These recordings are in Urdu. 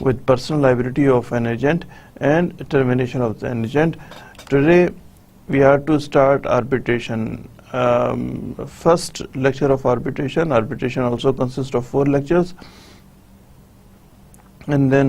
with personal liability of an agent and termination of an agent. Today we are to start arbitration. First lecture of arbitration. Arbitration also consists of 4 lectures, and then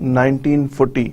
1940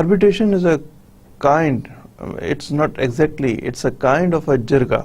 Arbitration is a kind, it's not exactly, it's a kind of a jirga.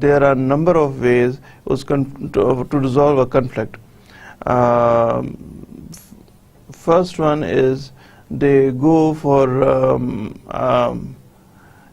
there are number of ways to resolve a conflict. First one is they go for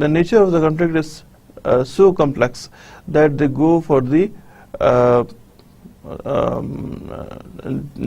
the nature of the conflict is so complex that they go for the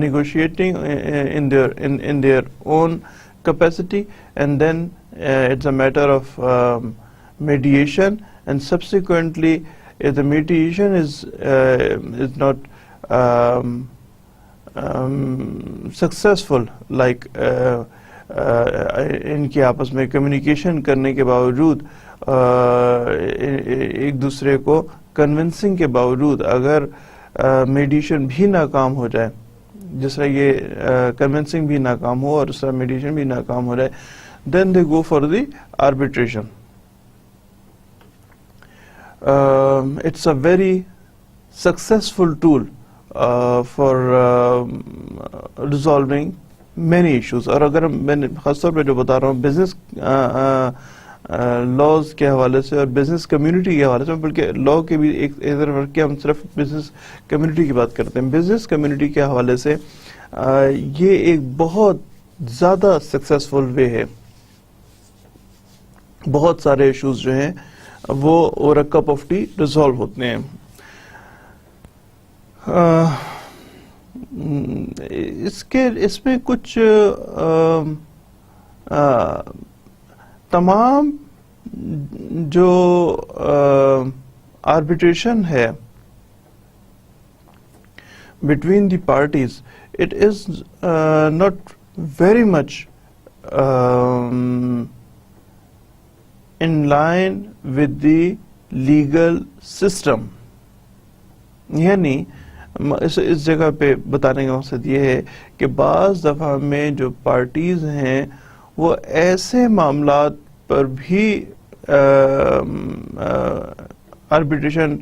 negotiating in their own capacity, and then it's a matter of mediation, and subsequently if the mediation is not successful, like ان کے آپس میں کمیونیکیشن کرنے کے باوجود ایک دوسرے کو کنونسنگ کے باوجود اگر میڈیشن بھی ناکام ہو جائے, جس طرح یہ کنونسنگ بھی ناکام ہو اور اس طرح میڈیشن بھی ناکام ہو جائے, then they go for the arbitration. It's a very successful tool for resolving many issues. اور اگر میں خاص طور پہ جو بتا رہا ہوں بزنس لاز کے حوالے سے اور بزنس کمیونٹی کے حوالے سے, بلکہ لا کے بھی ایک طرف کے ہم صرف بزنس کمیونٹی کی بات کرتے ہیں, بزنس کمیونٹی کے حوالے سے یہ ایک بہت زیادہ سکسیسفل وے ہے. بہت سارے ایشوز جو ہیں وہ over a cup of T resolve ہوتے ہیں. اس میں کچھ تمام جو آربیٹریشن ہے between the parties, it is not very much in line with the legal system. یعنی اس جگہ پہ بتانے کا مقصد یہ ہے کہ بعض دفعہ میں جو پارٹیز ہیں وہ ایسے معاملات پر بھی آربیٹریشن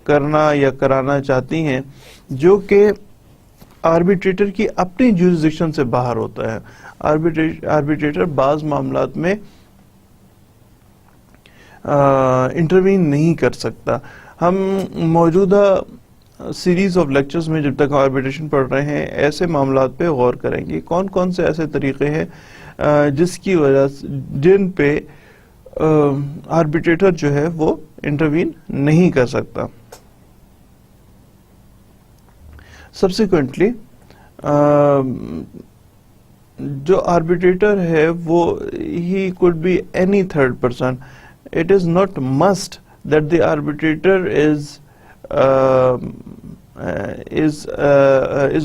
کرنا یا کرانا چاہتی ہیں جو کہ آربیٹریٹر کی اپنی جورسڈکشن سے باہر ہوتا ہے. آربیٹریٹر بعض معاملات میں انٹروین نہیں کر سکتا. ہم موجودہ سیریز آف لیکچرز میں جب تک آربیٹریشن پڑھ رہے ہیں ایسے معاملات پہ غور کریں گے, کون کون سے ایسے طریقے ہیں جس کی وجہ سے جن پہ آربیٹریٹر جو ہے وہ انٹروین نہیں کر سکتا. سبسیکوینٹلی جو آربیٹریٹر ہے وہ ہی could be any third person. It is not must that the arbitrator is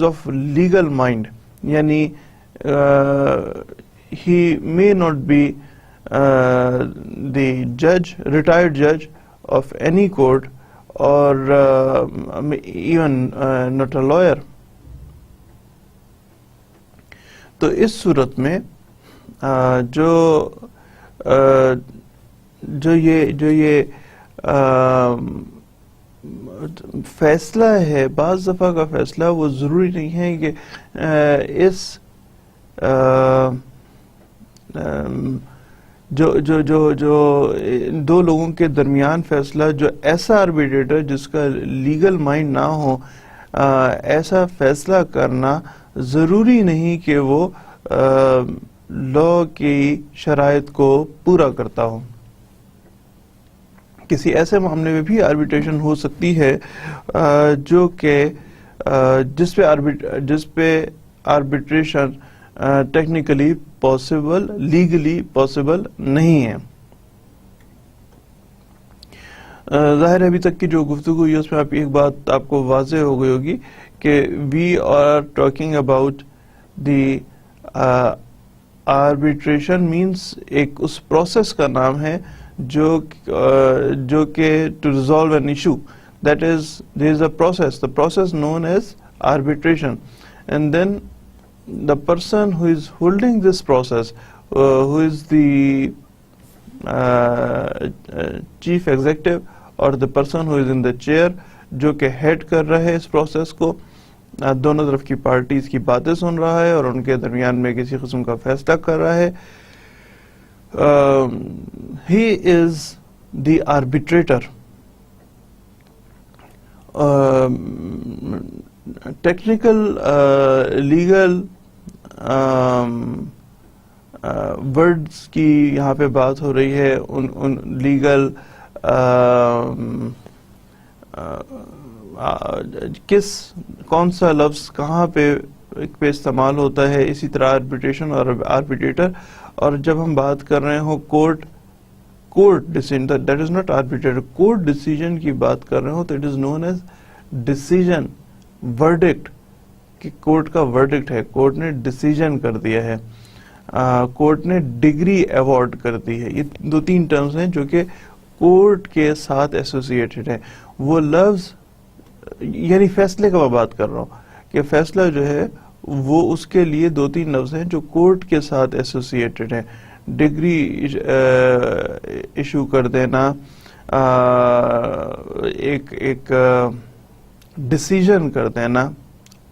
of legal mind. Yani he may not be the judge, retired judge of any court, or even not a lawyer. تو اس صورت میں جو یہ فیصلہ ہے, بعض دفعہ کا فیصلہ وہ ضروری نہیں ہے کہ اس جو دو لوگوں کے درمیان فیصلہ, جو ایسا آربیٹریٹر جس کا لیگل مائنڈ نہ ہو, ایسا فیصلہ کرنا ضروری نہیں کہ وہ لا کی شرائط کو پورا کرتا ہو. کسی ایسے معاملے میں بھی آربیٹریشن ہو سکتی ہے جو کہ جس پہ arbitration technically possible, legally possible نہیں ہے. ظاہر ہے ابھی تک کی جو گفتگو ہوئی اس میں ایک بات آپ کو واضح ہو گئی ہوگی کہ we are talking about the arbitration means ایک اس پروسیس کا نام ہے جو کہ to resolve an issue, that is there is a process, the process known as arbitration, and then the person who is holding this process, who is the chief executive or the person who is in the chair, جو کہ ہیڈ کر رہا ہے اس پروسیس کو, دونوں طرف کی پارٹیز کی باتیں سن رہا ہے اور ان کے درمیان میں کسی قسم کا فیصلہ کر رہا ہے. He is the arbitrator. Technical legal words کی یہاں پہ بات ہو رہی ہے, ان لیگل کون سا لفظ کہاں پہ استعمال ہوتا ہے, اسی طرح آربیٹریشن اور آربیٹریٹر. اور جب ہم بات کر رہے ہوں court decision, that is not arbitrator, court decision کی بات کر رہے ہوں تو it is known as decision, verdict, کہ کورٹ کا ورڈکٹ ہے, کورٹ نے ڈیسیژن کر دیا ہے. کورٹ نے ڈگری ایوارڈ کر دی ہے. یہ 2-3 ٹرمز ہیں جو کہ کورٹ کے ساتھ ایسوسیٹڈ ہیں. وہ لفظ یعنی فیصلے کا میں بات کر رہا ہوں کہ فیصلہ جو ہے وہ اس کے لیے 2-3 لفظ ہیں جو کورٹ کے ساتھ ایسوسیٹڈ ہیں. ڈگری ایشو کر دینا, ایک ڈیسیژن کر دینا,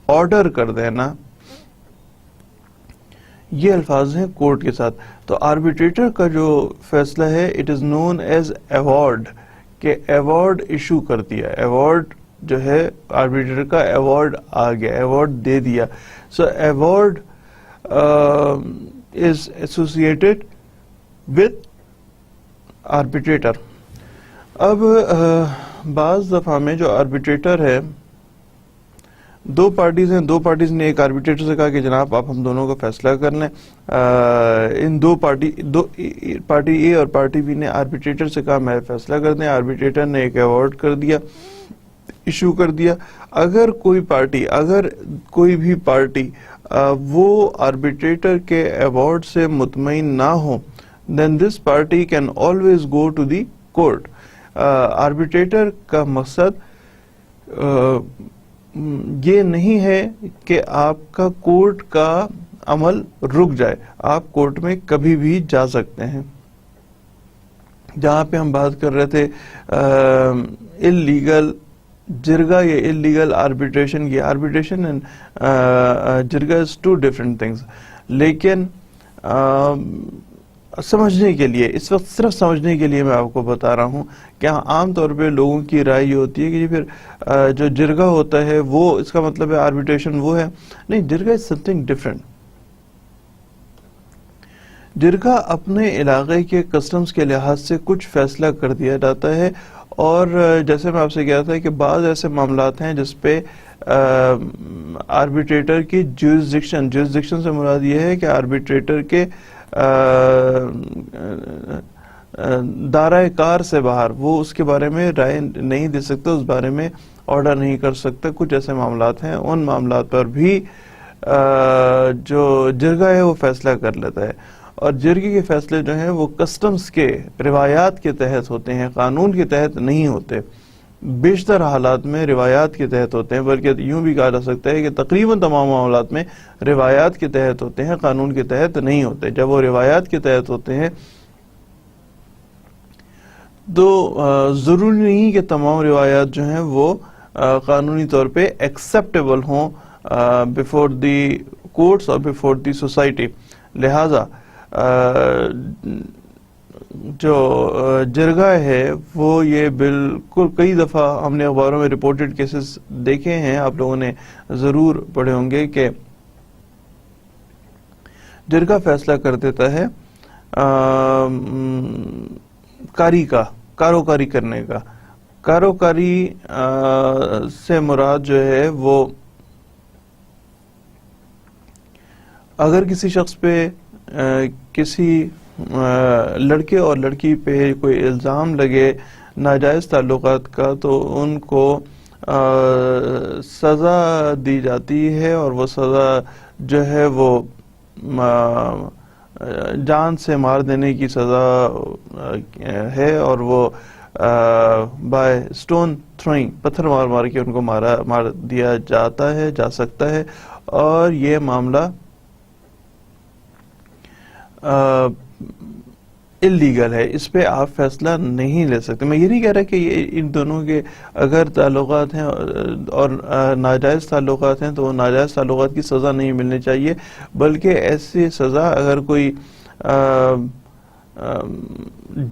آرڈر کر دینا, یہ الفاظ ہیں کورٹ کے ساتھ. تو آربیٹریٹر کا جو فیصلہ ہے it is known as award, کہ ایوارڈ ایشو کر دیا. ایوارڈ جو ہے آربیٹریٹر کا ایوارڈ آ گیا, ایوارڈ دے دیا. So award is associated with arbitrator. اب بعض دفعہ میں جو آربیٹریٹر ہے, 2 پارٹیز ہیں, 2 پارٹیز نے ایک آربیٹریٹر سے کہا کہ جناب آپ ہم دونوں کا فیصلہ کر لیں. ان پارٹی اے اور پارٹی بی نے آربیٹریٹر سے کہا میں فیصلہ کر دیں. آربیٹریٹر نے ایک ایوارڈ کر دیا, ایشو کر دیا. اگر کوئی بھی پارٹی وہ آربیٹریٹر کے ایوارڈ سے مطمئن نہ ہو, then this party can always go to the court. Arbitrator کا مقصد یہ نہیں ہے کہ آپ کا کورٹ کا عمل رک جائے, آپ کورٹ میں کبھی بھی جا سکتے ہیں. جہاں پہ ہم بات کر رہے تھے اللیگل جرگا یا اللیگل آربیٹریشن کی, arbitration and jirga is 2 different things. لیکن سمجھنے کے لیے, اس وقت صرف سمجھنے کے لیے میں آپ کو بتا رہا ہوں کہ عام طور پہ لوگوں کی رائے یہ ہوتی ہے کہ پھر جو جرگا ہوتا ہے وہ اس کا مطلب ہے آربیٹریشن وہ ہے. نہیں, جرگا از سم تھنگ ڈفرینٹ. جرگا اپنے علاقے کے کسٹمز کے لحاظ سے کچھ فیصلہ کر دیا جاتا ہے, اور جیسے میں آپ سے کہا تھا کہ بعض ایسے معاملات ہیں جس پہ آربیٹریٹر کی جیورسڈکشن سے مراد یہ ہے کہ آربیٹریٹر کے دائرہ کار سے باہر وہ اس کے بارے میں رائے نہیں دے سکتا, اس بارے میں آرڈر نہیں کر سکتا. کچھ ایسے معاملات ہیں, ان معاملات پر بھی جو جرگا ہے وہ فیصلہ کر لیتا ہے. اور جرگے کے فیصلے جو ہیں وہ کسٹمز کے روایات کے تحت ہوتے ہیں, قانون کے تحت نہیں ہوتے. بیشتر حالات میں روایات کے تحت ہوتے ہیں, بلکہ یوں بھی کہا جا سکتا ہے کہ تقریباً تمام معاملات میں روایات کے تحت ہوتے ہیں, قانون کے تحت نہیں ہوتے. جب وہ روایات کے تحت ہوتے ہیں تو ضروری نہیں کہ تمام روایات جو ہیں وہ قانونی طور پہ ایکسیپٹیبل ہوں بیفور دی کورٹس اور بیفور دی سوسائٹی. لہذا جو جرگا ہے وہ یہ بالکل, کئی دفعہ ہم نے اخباروں میں رپورٹڈ کیسز دیکھے ہیں, آپ لوگوں نے ضرور پڑھے ہوں گے کہ جرگا فیصلہ کر دیتا ہے کاروکاری کرنے کا. کاروکاری سے مراد جو ہے وہ اگر کسی شخص پہ کسی لڑکے اور لڑکی پہ کوئی الزام لگے ناجائز تعلقات کا, تو ان کو سزا دی جاتی ہے, اور وہ سزا جو ہے وہ جان سے مار دینے کی سزا ہے, اور وہ بائی اسٹون تھروئنگ, پتھر مار مار کے ان کو مار دیا جاتا ہے, جا سکتا ہے. اور یہ معاملہ اللیگل ہے, اس پہ آپ فیصلہ نہیں لے سکتے. میں یہ نہیں کہہ رہا کہ یہ ان دونوں کے اگر تعلقات ہیں اور ناجائز تعلقات ہیں تو وہ ناجائز تعلقات کی سزا نہیں ملنی چاہیے, بلکہ ایسی سزا اگر کوئی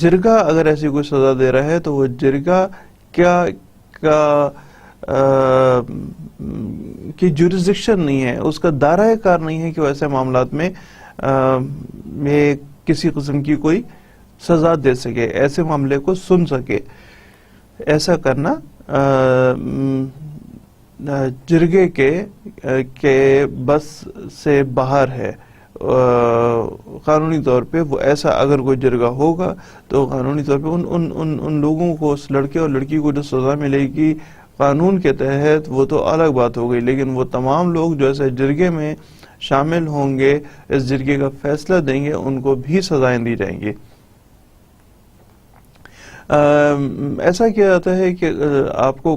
جرگا اگر ایسی کوئی سزا دے رہا ہے تو وہ جرگا کی جورسڈکشن نہیں ہے, اس کا دائرہ کار نہیں ہے کہ وہ ایسے معاملات میں کسی قسم کی کوئی سزا دے سکے, ایسے معاملے کو سن سکے. ایسا کرنا جرگے کے بس سے باہر ہے. قانونی طور پہ وہ ایسا اگر کوئی جرگہ ہوگا تو قانونی طور پہ ان لوگوں کو, اس لڑکے اور لڑکی کو جو سزا ملے گی قانون کے تحت وہ تو الگ بات ہو گئی, لیکن وہ تمام لوگ جو ایسے جرگے میں شامل ہوں گے، اس جرگے کا فیصلہ دیں گے، ان کو بھی سزائیں دی جائیں گی۔ ایسا کیا جاتا ہے کہ آپ کو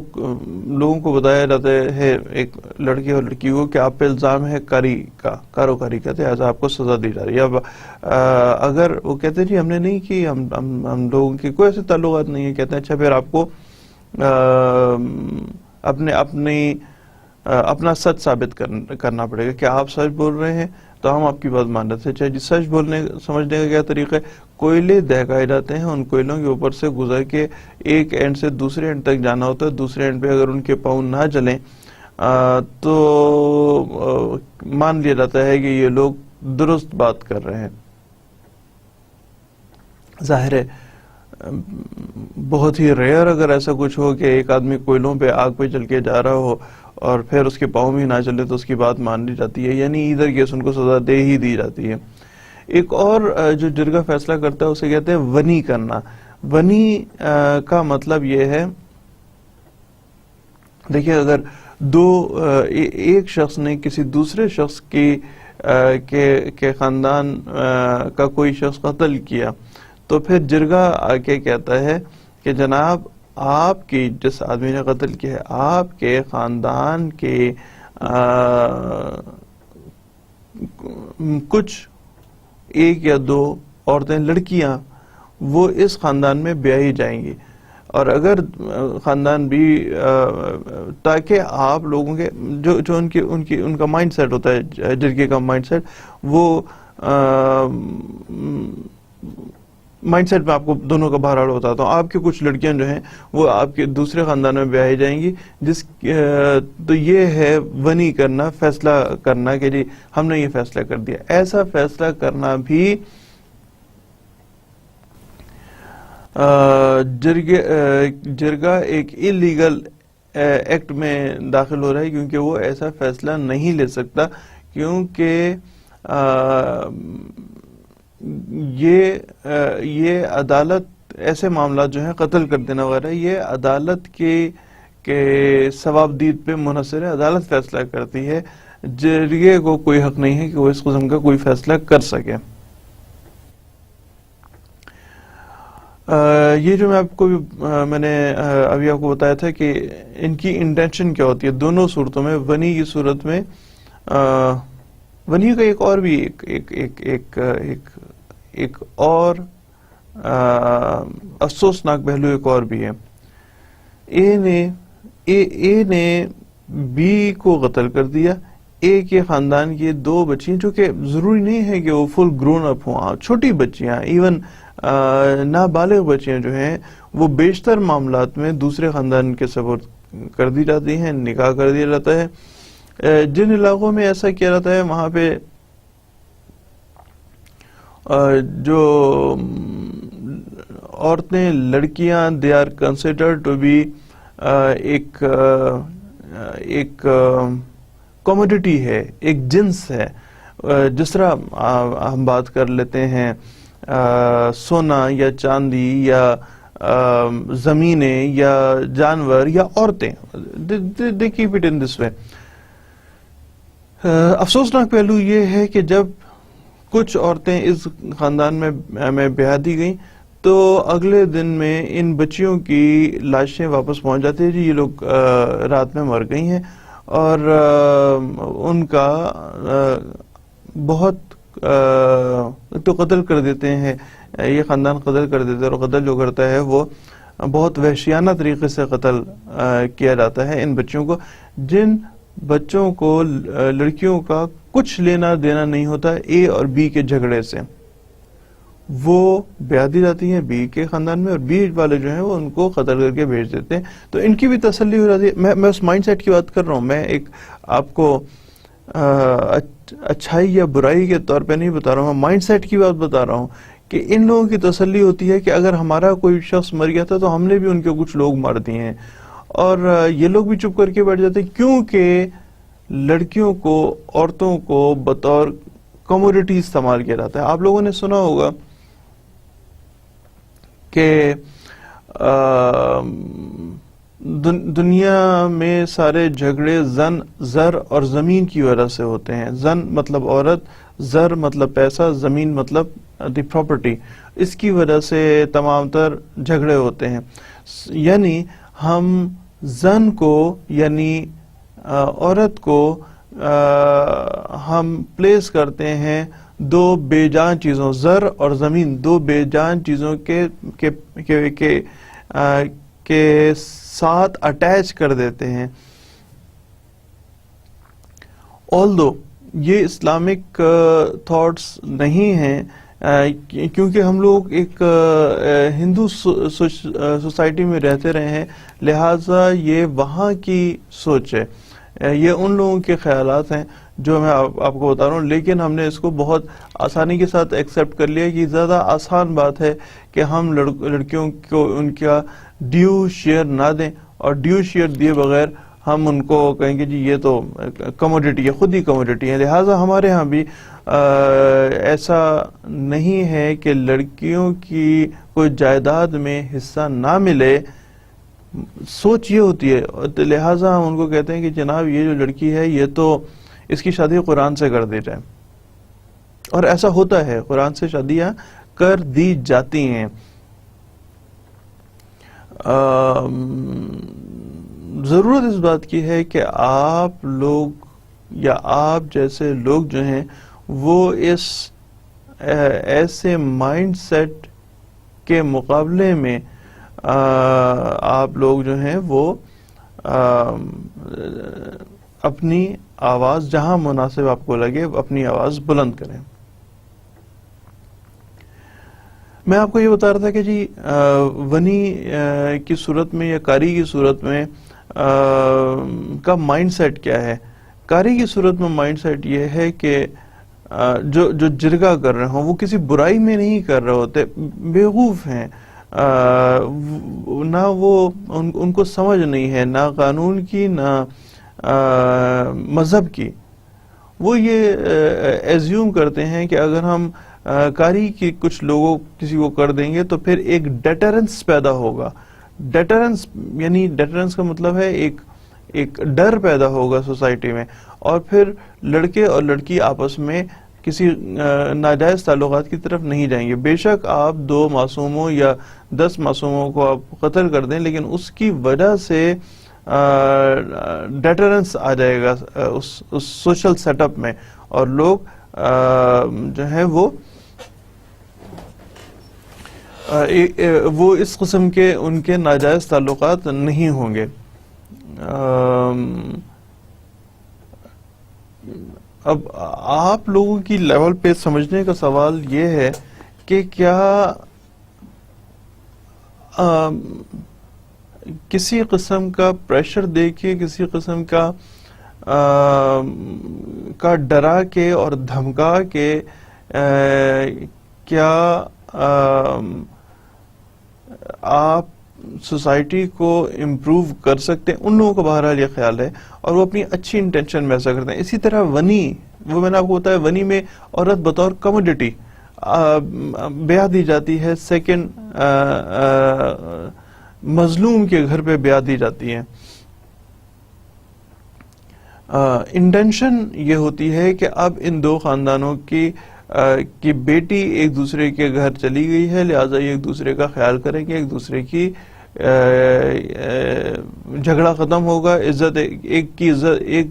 لوگوں کو بتایا جاتا ہے، ایک لڑکے اور لڑکی کو، کہ آپ پہ الزام ہے کاروکاری کا، لہٰذا آپ کو سزا دی جا رہی ہے۔ اب اگر وہ کہتے ہیں جی ہم نے نہیں کی، ہم لوگوں کے کوئی ایسے تعلقات نہیں ہے، کہتے ہیں اچھا پھر آپ کو اپنا سچ ثابت کرنا پڑے گا کہ آپ سچ بول رہے ہیں تو ہم آپ کی بات مان رہے تھے۔ اچھا جی، سچ سمجھنے کا کیا طریقہ ہے؟ کوئلے دہکائے جاتے ہیں، ان کوئلوں کے اوپر سے گزر کے ایک اینڈ سے دوسرے اینڈ تک جانا ہوتا ہے، دوسرے اینڈ پہ اگر ان کے پاؤں نہ چلیں تو مان لیا جاتا ہے کہ یہ لوگ درست بات کر رہے ہیں۔ ظاہر ہے بہت ہی ریئر اگر ایسا کچھ ہو کہ ایک آدمی کوئلوں پہ آگ پہ چل کے جا رہا ہو اور پھر اس کے پاؤں بھی نہ چلے تو اس کی بات مان لی جاتی ہے، یعنی ادھر کیس ان کو سزا دے ہی دی جاتی ہے۔ ایک اور جو جرگہ فیصلہ کرتا ہے اسے کہتے ہیں ونی کرنا۔ ونی کا مطلب یہ ہے، دیکھیں اگر ایک شخص نے کسی دوسرے شخص کے خاندان کا کوئی شخص قتل کیا تو پھر جرگہ آ کے کہتا ہے کہ جناب آپ کی جس آدمی نے قتل کیا ہے، آپ کے خاندان کے کچھ ایک یا دو عورتیں، لڑکیاں، وہ اس خاندان میں بیاہی جائیں گی، اور اگر خاندان بھی تاکہ آپ لوگوں کے جو ان کا مائنڈ سیٹ ہوتا ہے، جرگے کا مائنڈ سیٹ، وہ مائنڈ سیٹ میں آپ کو دونوں کا بہرحال بتاتا ہوں۔ آپ کی کچھ لڑکیاں جو ہیں وہ آپ کے دوسرے خاندان میں بیاہی جائیں گی، تو یہ ہے ونی کرنا، فیصلہ کرنا کہ جی ہم نے یہ فیصلہ کر دیا۔ ایسا فیصلہ کرنا بھی جرگہ ایک اللیگل ایکٹ میں داخل ہو رہا ہے، کیونکہ وہ ایسا فیصلہ نہیں لے سکتا، کیونکہ یہ عدالت، ایسے معاملات جو ہیں قتل کر دینا وغیرہ، یہ عدالت کے ثوابدید پہ منحصر ہے، عدالت فیصلہ کرتی ہے، جرگے کو کوئی حق نہیں ہے کہ وہ اس قسم کا کوئی فیصلہ کر سکے۔ یہ جو میں نے ابھی آپ کو بتایا تھا کہ ان کی انٹینشن کیا ہوتی ہے دونوں صورتوں میں۔ ونی کی صورت میں ونی کا ایک اور بھی ایک اور افسوسناک پہلو ایک اور بھی ہے۔ اے نے بی کو قتل کر دیا۔ اے کے خاندان کی دو بچیاں، جو کہ ضروری نہیں ہے کہ وہ فل گرون اپ ہوں، چھوٹی بچیاں، ایون نابالغ بچیاں جو ہیں وہ بیشتر معاملات میں دوسرے خاندان کے سپرد کر دی جاتی ہیں، نکاح کر دیا جاتا ہے۔ جن علاقوں میں ایسا کیا جاتا ہے وہاں پہ جو عورتیں، لڑکیاں، they are considered to be ایک کموڈٹی ہے، ایک جنس ہے۔ جس طرح ہم بات کر لیتے ہیں سونا یا چاندی یا زمینیں یا جانور یا عورتیں، they keep it in this way۔ افسوسناک پہلو یہ ہے کہ جب کچھ عورتیں اس خاندان میں بیاہ دی گئیں تو اگلے دن میں ان بچیوں کی لاشیں واپس پہنچ جاتی ہیں، جی یہ لوگ رات میں مر گئی ہیں، اور ان کا بہت تو قتل کر دیتے ہیں، یہ خاندان قتل کر دیتے ہیں، اور قتل جو کرتا ہے وہ بہت وحشیانہ طریقے سے قتل کیا جاتا ہے ان بچوں کو، جن بچوں کو لڑکیوں کا کچھ لینا دینا نہیں ہوتا اے اور بی کے جھگڑے سے۔ وہ بیاہ دی جاتی ہیں بی کے خاندان میں، اور بی والے جو ہیں وہ ان کو قتل کر کے بھیج دیتے ہیں، تو ان کی بھی تسلی ہو جاتی ہے۔ میں اس مائنڈ سیٹ کی بات کر رہا ہوں، میں ایک آپ کو اچھائی یا برائی کے طور پہ نہیں بتا رہا ہوں، میں مائنڈ سیٹ کی بات بتا رہا ہوں کہ ان لوگوں کی تسلی ہوتی ہے کہ اگر ہمارا کوئی شخص مر گیا تھا تو ہم نے بھی ان کے کچھ لوگ مار دیے ہیں، اور یہ لوگ بھی چپ کر کے بیٹھ جاتے ہیں، کیونکہ لڑکیوں کو، عورتوں کو بطور کموڈٹی استعمال کیا جاتا ہے۔ آپ لوگوں نے سنا ہوگا کہ دنیا میں سارے جھگڑے زن، زر اور زمین کی وجہ سے ہوتے ہیں. زن مطلب عورت، زر مطلب پیسہ، زمین مطلب دی پراپرٹی. اس کی وجہ سے تمام تر جھگڑے ہوتے ہیں. یعنی ہم زن کو یعنی عورت کو ہم پلیس کرتے ہیں دو بے جان چیزوں، زر اور زمین، دو بے جان چیزوں کے ساتھ اٹیچ کر دیتے ہیں. although یہ اسلامک تھاٹس نہیں ہیں، کیونکہ ہم لوگ ایک ہندو سوسائٹی میں رہتے رہے ہیں، لہٰذا یہ وہاں کی سوچ ہے، یہ ان لوگوں کے خیالات ہیں جو میں آپ کو بتا رہا ہوں. لیکن ہم نے اس کو بہت آسانی کے ساتھ ایکسیپٹ کر لیا کہ زیادہ آسان بات ہے کہ ہم لڑکیوں کو ان کا ڈیو شیئر نہ دیں، اور ڈیو شیئر دیے بغیر ہم ان کو کہیں گے جی یہ تو کموڈیٹی ہے، خود ہی کموڈیٹی ہے. لہٰذا ہمارے ہاں بھی ایسا نہیں ہے کہ لڑکیوں کی کوئی جائیداد میں حصہ نہ ملے. سوچ یہ ہوتی ہے، لہٰذا ہم ان کو کہتے ہیں کہ جناب یہ جو لڑکی ہے یہ تو اس کی شادی قرآن سے کر دی جائے. اور ایسا ہوتا ہے، قرآن سے شادیاں کر دی جاتی ہیں. ضرورت اس بات کی ہے کہ آپ لوگ یا آپ جیسے لوگ جو ہیں وہ اس ایسے مائنڈ سیٹ کے مقابلے میں آپ لوگ جو ہیں وہ اپنی آواز جہاں مناسب آپ کو لگے اپنی آواز بلند کریں. میں آپ کو یہ بتا رہا تھا کہ جی ونی کی صورت میں یا قاری کی صورت میں کا مائنڈ سیٹ کیا ہے. قاری کی صورت میں مائنڈ سیٹ یہ ہے کہ جو جرگہ کر رہے ہوں وہ کسی برائی میں نہیں کر رہے ہوتے، بیوقوف ہیں، نہ وہ ان کو سمجھ نہیں ہے، نہ قانون کی نہ مذہب کی. وہ یہ ایزیوم کرتے ہیں کہ اگر ہم قاری کی کچھ لوگوں کسی کو کر دیں گے تو پھر ایک ڈیٹرنس پیدا ہوگا. ڈیٹرنس یعنی ڈیٹرنس کا مطلب ہے ایک ڈر پیدا ہوگا سوسائٹی میں، اور پھر لڑکے اور لڑکی آپس میں کسی ناجائز تعلقات کی طرف نہیں جائیں گے. بے شک آپ 2 معصوموں یا 10 معصوموں کو آپ قتل کر دیں، لیکن اس کی وجہ سے ڈیٹرنس آ جائے گا اس سوشل سیٹ اپ میں، اور لوگ جو ہیں وہ اس قسم کے ان کے ناجائز تعلقات نہیں ہوں گے. اب آپ لوگوں کی لیول پہ سمجھنے کا سوال یہ ہے کہ کیا کسی قسم کا پریشر دے کے، کسی قسم کا ڈرا کے اور دھمکا کے کیا آپ سوسائٹی کو امپروو کر سکتے ہیں؟ ان لوگوں کا بہرحال یہ خیال ہے اور وہ اپنی اچھی انٹینشن میں ایسا کرتے ہیں. اسی طرح ونی، وہ میں نے آپ کو بتایا، ونی میں عورت بطور کموڈیٹی بیعت دی جاتی ہے، سیکنڈ مظلوم کے گھر پہ بیعت دی جاتی ہے. انٹینشن یہ ہوتی ہے کہ اب ان 2 خاندانوں کی بیٹی ایک دوسرے کے گھر چلی گئی ہے، لہٰذا یہ ایک دوسرے کا خیال کریں گے، ایک دوسرے کی جھگڑا ختم ہوگا، عزت ایک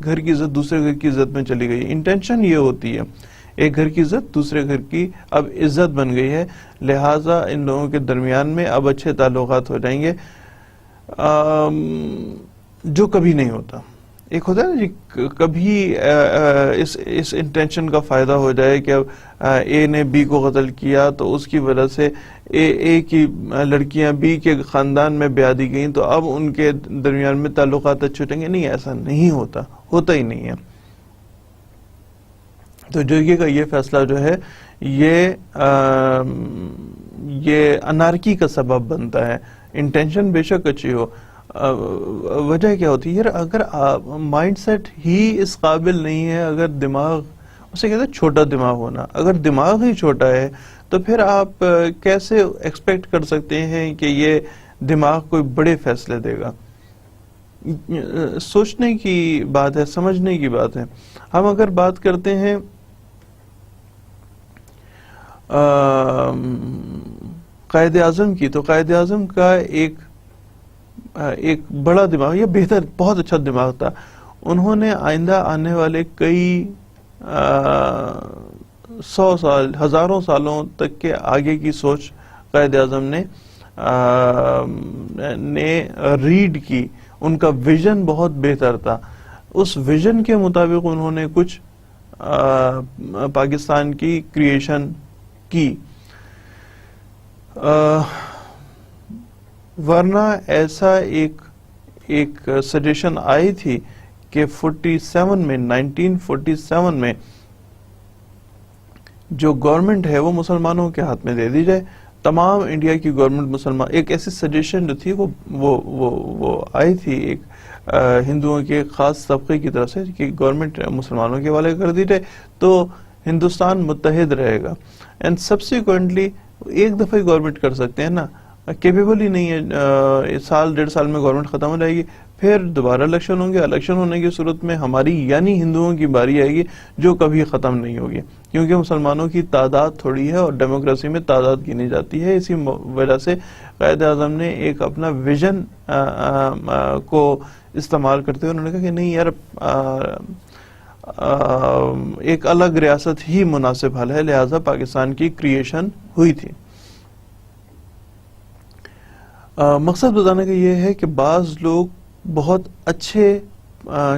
گھر کی عزت دوسرے گھر کی عزت میں چلی گئی. انٹینشن یہ ہوتی ہے، ایک گھر کی عزت دوسرے گھر کی اب عزت بن گئی ہے، لہٰذا ان لوگوں کے درمیان میں اب اچھے تعلقات ہو جائیں گے، جو کبھی نہیں ہوتا. ایک ہوتا ہے نا جی، کبھی اس انٹینشن کا فائدہ ہو جائے کہ اب اے نے بی کو قتل کیا تو اس کی وجہ سے اے کی لڑکیاں بی کے خاندان میں بیاہ دی گئیں تو اب ان کے درمیان میں تعلقات اچھے ہو جائیں گے. نہیں، ایسا نہیں ہوتا ہی نہیں ہے. تو جرگے کا یہ فیصلہ جو ہے یہ انارکی کا سبب بنتا ہے. انٹینشن بے شک اچھی ہو، وجہ کیا ہوتی ہے؟ اگر مائنڈ سیٹ ہی اس قابل نہیں ہے، اگر دماغ، اسے کہتے ہیں چھوٹا دماغ ہونا، اگر دماغ ہی چھوٹا ہے تو پھر آپ کیسے ایکسپیکٹ کر سکتے ہیں کہ یہ دماغ کوئی بڑے فیصلے دے گا؟ سوچنے کی بات ہے، سمجھنے کی بات ہے. ہم اگر بات کرتے ہیں قائد اعظم کی، تو قائد اعظم کا ایک بڑا دماغ، یہ بہتر، بہت اچھا دماغ تھا. انہوں نے آئندہ آنے والے کئی 100 سال، ہزاروں سالوں تک کے آگے کی سوچ قائد اعظم نے ریڈ کی. ان کا ویژن بہت بہتر تھا. اس ویژن کے مطابق انہوں نے کچھ پاکستان کی کریشن کی. ورنہ ایسا ایک سجیشن آئی تھی کہ 1947 میں جو گورنمنٹ ہے وہ مسلمانوں کے ہاتھ میں دے دی جائے. تمام انڈیا کی گورنمنٹ مسلمان، ایک ایسی سجیشن جو تھی وہ آئی تھی ایک ہندوؤں کے خاص طبقے کی طرف سے کہ گورنمنٹ مسلمانوں کے حوالے کر دی جائے تو ہندوستان متحد رہے گا. اینڈ سبسیکوئنٹلی ایک دفعہ ہی گورنمنٹ کر سکتے ہیں نا، کیپیبل ہی نہیں ہے. سال 1.5 سال میں گورنمنٹ ختم ہو جائے گی، پھر دوبارہ الیکشن ہوں گے. الیکشن ہونے کی صورت میں ہماری یعنی ہندوؤں کی باری آئے گی جو کبھی ختم نہیں ہوگی، کیونکہ مسلمانوں کی تعداد تھوڑی ہے اور ڈیموکریسی میں تعداد گنی جاتی ہے. اسی وجہ سے قائد اعظم نے ایک اپنا ویژن کو استعمال کرتے ہوئے انہوں نے کہا کہ نہیں یار، ایک الگ ریاست ہی مناسب حل ہے، لہٰذا پاکستان کی کریشن ہوئی تھی. مقصد بتانے کا یہ ہے کہ بعض لوگ بہت اچھے،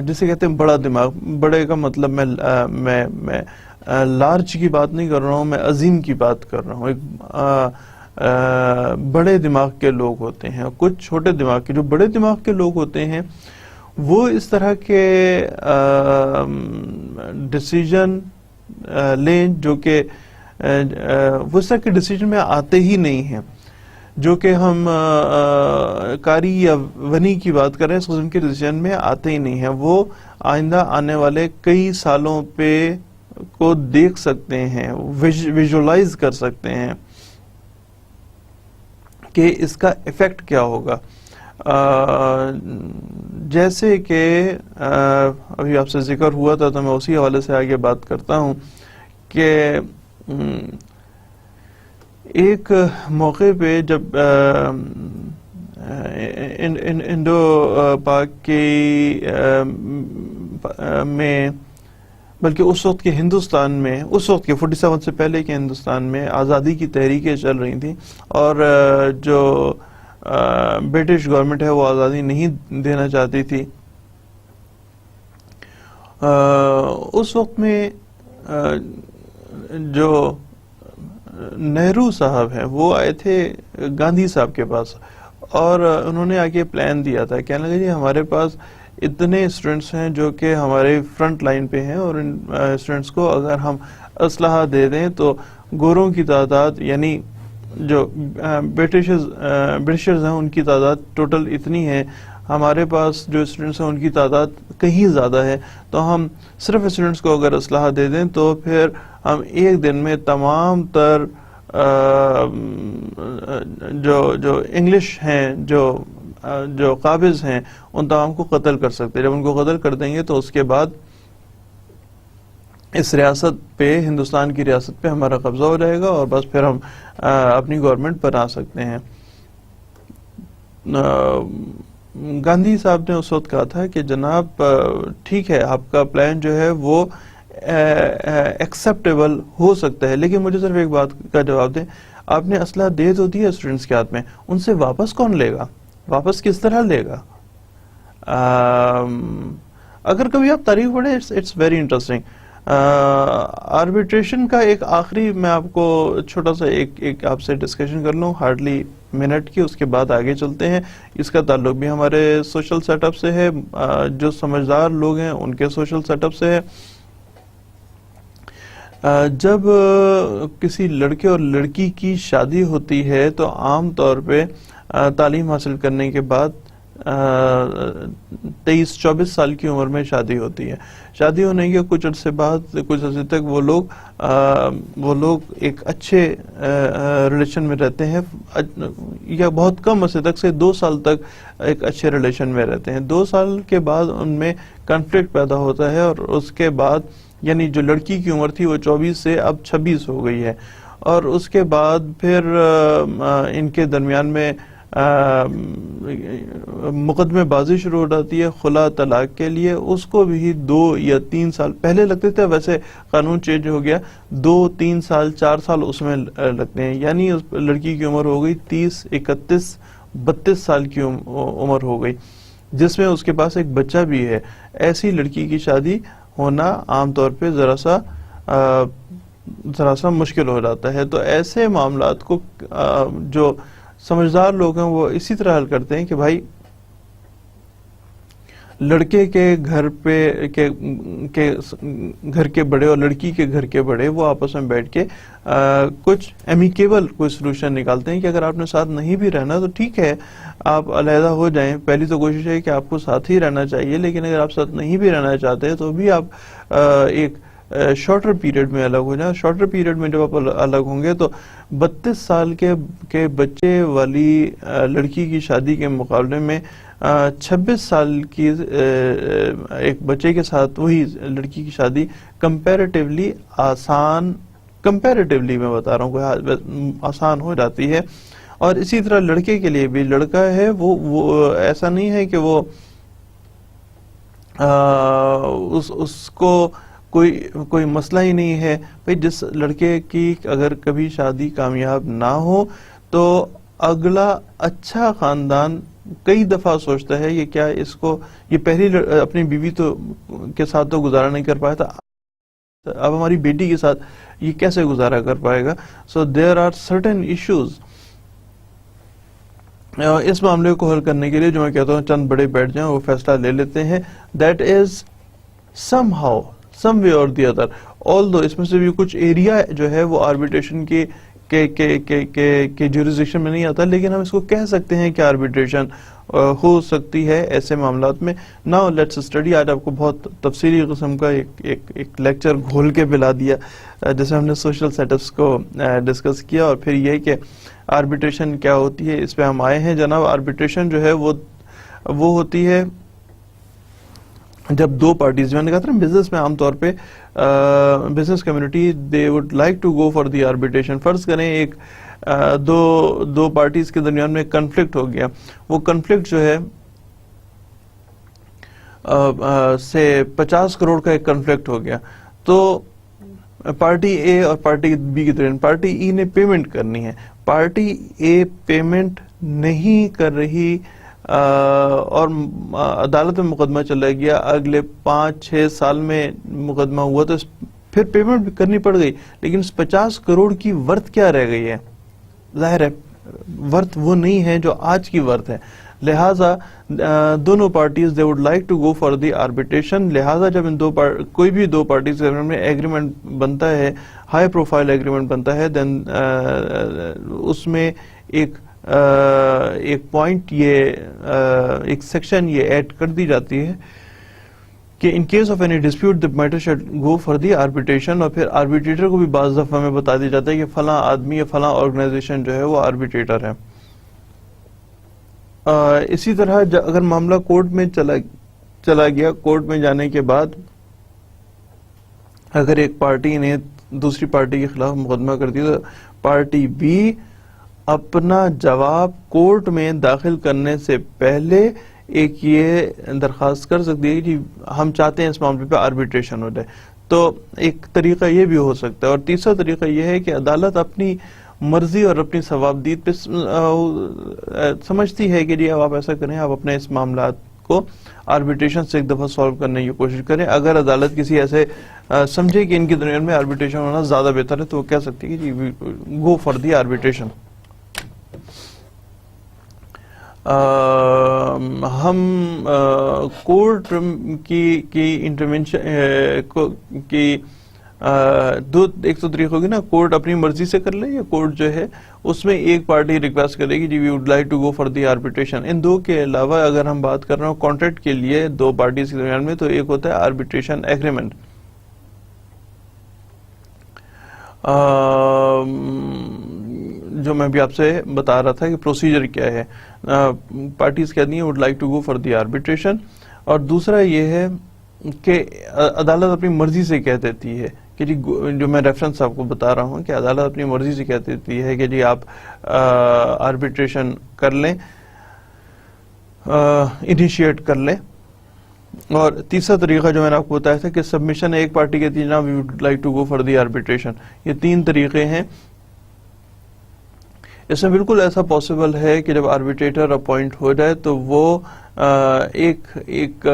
جسے کہتے ہیں بڑا دماغ، بڑے کا مطلب میں لارج کی بات نہیں کر رہا ہوں، میں عظیم کی بات کر رہا ہوں. ایک بڑے دماغ کے لوگ ہوتے ہیں، کچھ چھوٹے دماغ کے. جو بڑے دماغ کے لوگ ہوتے ہیں وہ اس طرح کے ڈیسیجن لیں جو کہ وہ اس طرح کے ڈیسیجن میں آتے ہی نہیں ہیں، جو کہ ہم کاری یا ونی کی بات کریں، اس قسم کے ڈیسیجن میں آتے ہی نہیں ہیں. وہ آئندہ آنے والے کئی سالوں پہ کو دیکھ سکتے ہیں، ویژولائز کر سکتے ہیں کہ اس کا ایفیکٹ کیا ہوگا. جیسے کہ ابھی آپ سے ذکر ہوا تھا تو میں اسی حوالے سے آگے بات کرتا ہوں کہ ایک موقع پہ جب انڈو پاک کی میں، بلکہ اس وقت کے ہندوستان میں، اس وقت کے 47 سے پہلے کے ہندوستان میں آزادی کی تحریکیں چل رہی تھیں اور جو برٹش گورنمنٹ ہے وہ آزادی نہیں دینا چاہتی تھی. اس وقت میں جو نہرو صاحب ہیں وہ آئے تھے گاندھی صاحب کے پاس اور انہوں نے آگے پلان دیا تھا. کہنے لگے جی ہمارے پاس اتنے اسٹوڈنٹس ہیں جو کہ ہمارے فرنٹ لائن پہ ہیں اور ان اسٹوڈنٹس کو اگر ہم اسلحہ دے دیں تو گوروں کی تعداد، یعنی جو برٹشرز ہیں ان کی تعداد ٹوٹل اتنی ہے، ہمارے پاس جو اسٹوڈنٹس ہیں ان کی تعداد کہیں زیادہ ہے، تو ہم صرف اسٹوڈنٹس کو اگر اسلحہ دے دیں تو پھر ہم ایک دن میں تمام تر جو انگلش ہیں، جو قابض ہیں، ان تمام کو قتل کر سکتے ہیں. جب ان کو قتل کر دیں گے تو اس کے بعد اس ریاست پہ، ہندوستان کی ریاست پہ ہمارا قبضہ ہو جائے گا اور بس پھر ہم اپنی گورنمنٹ بنا سکتے ہیں. گاندھی صاحب نے اس وقت کہا تھا کہ جناب ٹھیک ہے، آپ کا پلان جو ہے وہ ایکسیپٹیبل ہو سکتا ہے، لیکن مجھے صرف ایک بات کا جواب دیں، آپ نے اسلحہ دے تو دیا اسٹوڈنٹس کے ہاتھ میں، ان سے واپس کون لے گا؟ واپس کس طرح لے گا؟ اگر کبھی آپ تاریخ پڑھیں، اٹس ویری انٹرسٹنگ. آربیٹریشن کا ایک آخری میں آپ کو چھوٹا سا ایک آپ سے ڈسکشن کر لوں، ہارڈلی منٹ کی، اس کے بعد آگے چلتے ہیں. اس کا تعلق بھی ہمارے سوشل سیٹ اپ سے ہے، جو سمجھدار لوگ ہیں ان کے سوشل سیٹ اپ سے ہے. جب کسی لڑکے اور لڑکی کی شادی ہوتی ہے تو عام طور پہ تعلیم حاصل کرنے کے بعد 23-24 سال کی عمر میں شادی ہوتی ہے. شادی ہونے کے کچھ عرصے بعد، کچھ عرصے تک وہ لوگ ایک اچھے ریلیشن میں رہتے ہیں، یا بہت کم عرصے تک سے 2 سال تک ایک اچھے ریلیشن میں رہتے ہیں. 2 سال کے بعد ان میں کنفلکٹ پیدا ہوتا ہے، اور اس کے بعد یعنی جو لڑکی کی عمر تھی وہ 24 سے اب 26 ہو گئی ہے، اور اس کے بعد پھر ان کے درمیان میں مقدمے بازی شروع ہو جاتی ہے خلا طلاق کے لیے. اس کو بھی 2 یا 3 سال پہلے لگتے تھے، ویسے قانون چینج ہو گیا، 2 3 سال 4 سال اس میں لگتے ہیں. یعنی اس لڑکی کی عمر ہو گئی 30 31 32 سال کی عمر ہو گئی، جس میں اس کے پاس ایک بچہ بھی ہے. ایسی لڑکی کی شادی ہونا عام طور پہ ذرا سا مشکل ہو جاتا ہے. تو ایسے معاملات کو جو سمجھدار لوگ ہیں وہ اسی طرح حل کرتے ہیں کہ بھائی لڑکے کے گھر کے بڑے اور لڑکی کے گھر کے بڑے وہ آپس میں بیٹھ کے کچھ امیکیبل کوئی سلوشن نکالتے ہیں کہ اگر آپ نے ساتھ نہیں بھی رہنا تو ٹھیک ہے، آپ علیحدہ ہو جائیں. پہلی تو کوشش ہے کہ آپ کو ساتھ ہی رہنا چاہیے، لیکن اگر آپ ساتھ نہیں بھی رہنا چاہتے تو بھی آپ ایک شارٹر پیریڈ میں الگ ہو جائیں. شارٹر پیریڈ میں جب آپ الگ ہوں گے تو 32 سال کے بچے والی لڑکی کی شادی کے مقابلے میں 26 سال کی ایک بچے کے ساتھ وہی لڑکی کی شادی کمپیریٹیولی میں بتا رہا ہوں آسان ہو جاتی ہے. اور اسی طرح لڑکے کے لیے بھی، لڑکا ہے وہ ایسا نہیں ہے کہ وہ اس کو کوئی مسئلہ ہی نہیں ہے. بھئی جس لڑکے کی اگر کبھی شادی کامیاب نہ ہو تو اگلا اچھا خاندان کئی دفعہ سوچتا ہے یہ پہلی اپنی بیوی کے ساتھ تو گزارا نہیں کر پایا تھا، اب ہماری بیٹی کے ساتھ یہ کیسے گزارا کر پائے گا. سو دیر آر سرٹن ایشوز. اس معاملے کو حل کرنے کے لیے جو میں کہتا ہوں چند بڑے بیٹھ جائیں، وہ فیصلہ لے لیتے ہیں. That is somehow some way or the other, although اس میں سے بھی کچھ ایریا جو ہے وہ آربیٹریشن کے جورسڈکشن میں نہیں آتا، لیکن ہم اس کو کہہ سکتے ہیں کہ آربیٹریشن ہو سکتی ہے ایسے معاملات میں. Now let's study. آج آپ کو بہت تفصیلی قسم کا ایک لیکچر گھول کے پلا دیا، جیسے ہم نے سوشل سیٹ اپس کو ڈسکس کیا، اور پھر یہ کہ آربیٹریشن کیا ہوتی ہے اس پہ ہم آئے ہیں. جناب آربیٹریشن جو ہے وہ ہوتی ہے جب 2 پارٹیز، میں نے کہا تھا بزنس میں عام طور پہ business community they would like to go for the arbitration. فرض کریں دو پارٹیز کے درمیان میں کنفلکٹ ہو گیا. وہ کنفلکٹ جو ہے سے 50 کروڑ کا ایک کنفلکٹ ہو گیا. تو پارٹی اے اور پارٹی بی کے درمیان پارٹی ای نے پیمنٹ کرنی ہے. پارٹی اے پیمنٹ نہیں کر رہی اور عدالت میں مقدمہ چلا گیا. اگلے 5-6 سال میں مقدمہ ہوا تو پھر پیمنٹ بھی کرنی پڑ گئی، لیکن اس 50 کروڑ کی ورتھ کیا رہ گئی ہے؟ ظاہر ہے ورتھ وہ نہیں ہے جو آج کی ورتھ ہے. لہٰذا دونوں parties they would like to go for the arbitration. لہٰذا جب ان کوئی بھی 2 پارٹیز کے درمیان میں ایگریمنٹ بنتا ہے، ہائی پروفائل ایگریمنٹ بنتا ہے، دین اس میں ایک پوائنٹ ایک سیکشن یہ ایڈ کر دی جاتی ہے کہ in case of any dispute the matter should go for the arbitration. اور پھر آربیٹریٹر کو بھی بعض دفعہ میں بتا دیا جاتا ہے کہ فلاں آدمی یا فلاں آرگنائزیشن جو ہے وہ آربیٹریٹر ہے. اسی طرح اگر معاملہ کورٹ میں چلا گیا، کورٹ میں جانے کے بعد اگر ایک پارٹی نے دوسری پارٹی کے خلاف مقدمہ کر دیا تو پارٹی بی اپنا جواب کورٹ میں داخل کرنے سے پہلے ایک یہ درخواست کر سکتی ہے کہ ہم چاہتے ہیں اس معاملے پہ آربیٹریشن ہو جائے. تو ایک طریقہ یہ بھی ہو سکتا ہے. اور تیسرا طریقہ یہ ہے کہ عدالت اپنی مرضی اور اپنی ثوابدید پہ سمجھتی ہے کہ جی اب آپ ایسا کریں، آپ اپنے اس معاملات کو آربیٹریشن سے ایک دفعہ سالو کرنے کی کوشش کریں. اگر عدالت کسی ایسے سمجھے کہ ان کے درمیان میں آربیٹریشن ہونا زیادہ بہتر ہے تو وہ کہہ سکتی ہے کہ جی گو فار دی آربیٹریشن. ہم کورٹ کی انٹرونشن کی ایک تو طریقہ ہوگی نا کورٹ اپنی مرضی سے کر لے, یا کورٹ جو ہے اس میں ایک پارٹی ریکویسٹ کرے گی جی we would like to go for the arbitration. ان دو کے علاوہ اگر ہم بات کر رہے ہوں کانٹریکٹ کے لیے دو پارٹیز کے درمیان میں, تو ایک ہوتا ہے آربیٹریشن ایگریمنٹ. جو میں بھی آپ سے بتا رہا تھا کہ پروسیجر کیا ہے, پارٹیز کہتی ہیں would like to go for the arbitration, اور دوسرا یہ ہے کہ عدالت اپنی مرضی سے کہہ دیتی ہے کہ جی, جو میں ریفرنس آپ کو بتا رہا ہوں کہ عدالت اپنی مرضی سے کہہ دیتی ہے کہ جی آپ آربیٹریشن کر لیں, انیشیٹ کر لیں. اور تیسرا طریقہ جو میں نے آپ کو بتایا تھا کہ سبمیشن, ایک پارٹی کہتی ہے جناب we would like to go for the arbitration. یہ تین طریقے ہیں. اس میں بالکل ایسا پاسبل ہے کہ جب آربیٹریٹر اپوائنٹ ہو جائے تو وہ ایک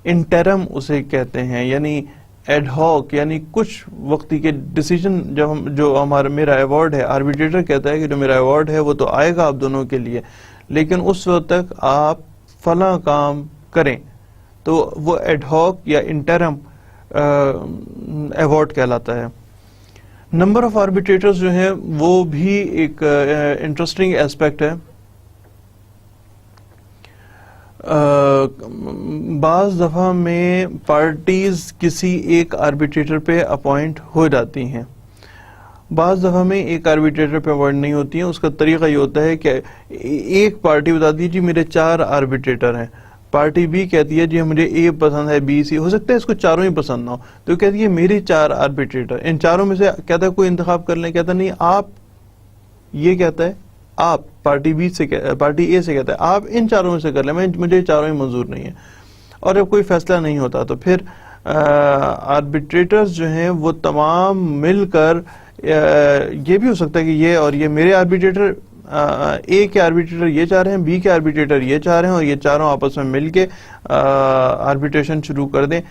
انٹرم اسے کہتے ہیں, یعنی ایڈ ہاک, یعنی کچھ وقتی کے ڈیسیجن جو ہمارا میرا ایوارڈ ہے, آربیٹریٹر کہتا ہے کہ جو میرا ایوارڈ ہے وہ تو آئے گا آپ دونوں کے لیے, لیکن اس وقت تک آپ فلاں کام کریں, تو وہ ایڈ ہاک یا انٹرم ایوارڈ کہلاتا ہے. نمبر آف آربیٹریٹرز جو ہیں وہ بھی ایک انٹرسٹنگ ایسپیکٹ ہے. بعض دفعہ میں پارٹیز کسی ایک آربیٹریٹر پہ اپوائنٹ ہو جاتی ہیں, بعض دفعہ میں ایک آربیٹریٹر پہ اپوائنٹ نہیں ہوتی ہیں. اس کا طریقہ یہ ہوتا ہے کہ ایک پارٹی بتاتی ہے جی میرے 4 آربیٹریٹر ہیں, پارٹی بی کہتی ہے جی مجھے اے پسند ہے, بی سی, ہو سکتا ہے اس کو چاروں ہی پسند نہ ہو, تو کہتی ہے میری 4 آربیٹریٹر, ان چاروں میں سے کہتا ہے کوئی انتخاب کر لیں, کہتا نہیں آپ, یہ کہتا ہے آپ پارٹی بی سے, پارٹی اے سے کہتا ہے آپ ان چاروں میں سے کر لیں, مجھے چاروں ہی منظور نہیں ہے. اور جب کوئی فیصلہ نہیں ہوتا تو پھر آربیٹریٹرز جو ہیں وہ تمام مل کر, یہ بھی ہو سکتا ہے کہ یہ اور یہ میرے آربیٹریٹر, اے کے آربیٹریٹر یہ چاہ رہے ہیں, بی کے آربیٹریٹر یہ چاہ رہے ہیں, اور یہ چاروں آپس میں مل کے آربیٹریشن شروع کر دیں.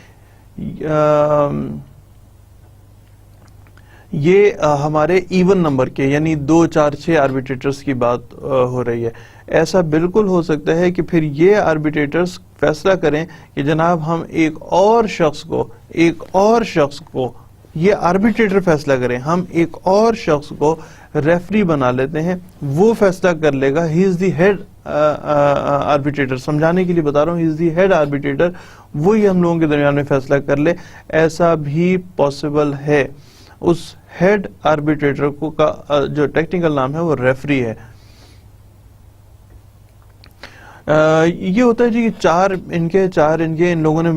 یہ ہمارے ایون نمبر کے یعنی 2 4 6 آربیٹریٹرز کی بات ہو رہی ہے. ایسا بالکل ہو سکتا ہے کہ پھر یہ آربیٹریٹرز فیصلہ کریں کہ جناب ہم ایک اور شخص کو یہ آربیٹریٹر فیصلہ کریں, ہم ایک اور شخص کو ریفری بنا لیتے ہیں, وہ فیصلہ کر لے گا. ہی از دی ہیڈ آربیٹریٹر, سمجھانے کے لیے بتا رہا ہوں, ہی از دی ہیڈ آربیٹریٹر, وہی ہم لوگوں کے درمیان میں فیصلہ کر لے. ایسا بھی پاسبل ہے. اس ہیڈ آربیٹریٹر کو کا جو ٹیکنیکل نام ہے وہ ریفری ہے. یہ ہوتا ہے جی 4 ان لوگوں نے